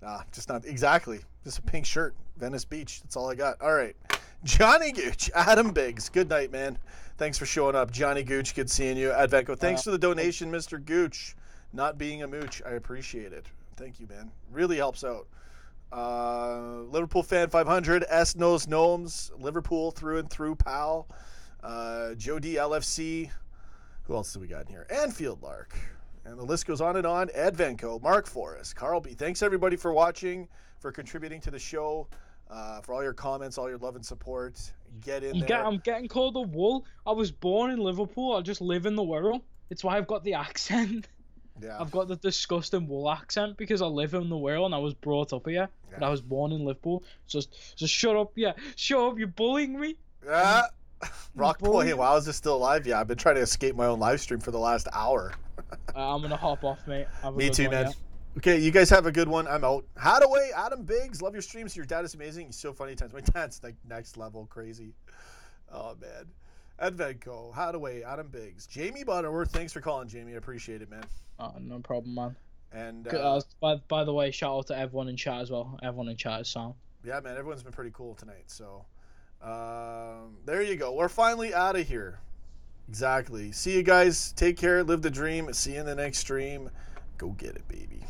Nah, just not exactly. Just a pink shirt, Venice Beach. That's all I got. All right, Johnny Gooch, Adam Biggs. Good night, man. Thanks for showing up, Johnny Gooch. Good seeing you, Advenco. Thanks for the donation, Mr. Gooch. Not being a mooch, I appreciate it. Thank you, man. Really helps out. Liverpool fan 500. S Knows Gnomes. Liverpool through and through, pal. Joe D LFC. Who else do we got in here? Anfield Lark. And the list goes on and on. Ed Venko, Mark Forrest, Carl B. Thanks, everybody, for watching, for contributing to the show, for all your comments, all your love and support. Get in there. I'm getting called a wool. I was born in Liverpool. I just live in the world. It's why I've got the accent. Yeah. I've got the disgusting wool accent because I live in the world and I was brought up here. Yeah. But I was born in Liverpool. So shut up, yeah. Shut up, you're bullying me. Yeah. Rock Boy, wow, is this still alive? Yeah, I've been trying to escape my own live stream for the last hour. I'm going to hop off, mate. Me too, man. Yeah. Okay, you guys have a good one. I'm out. Hadaway, Adam Biggs, love your streams. Your dad is amazing. He's so funny at times. My dad's like next level crazy. Oh, man. Advenco, Hadaway, Adam Biggs. Jamie Butterworth, thanks for calling, Jamie. I appreciate it, man. No problem, man. And by the way, shout out to everyone in chat as well. Everyone in chat is sound. Yeah, man, everyone's been pretty cool tonight. So there you go. We're finally out of here. Exactly. See you guys. Take care. Live the dream. See you in the next stream. Go get it, baby.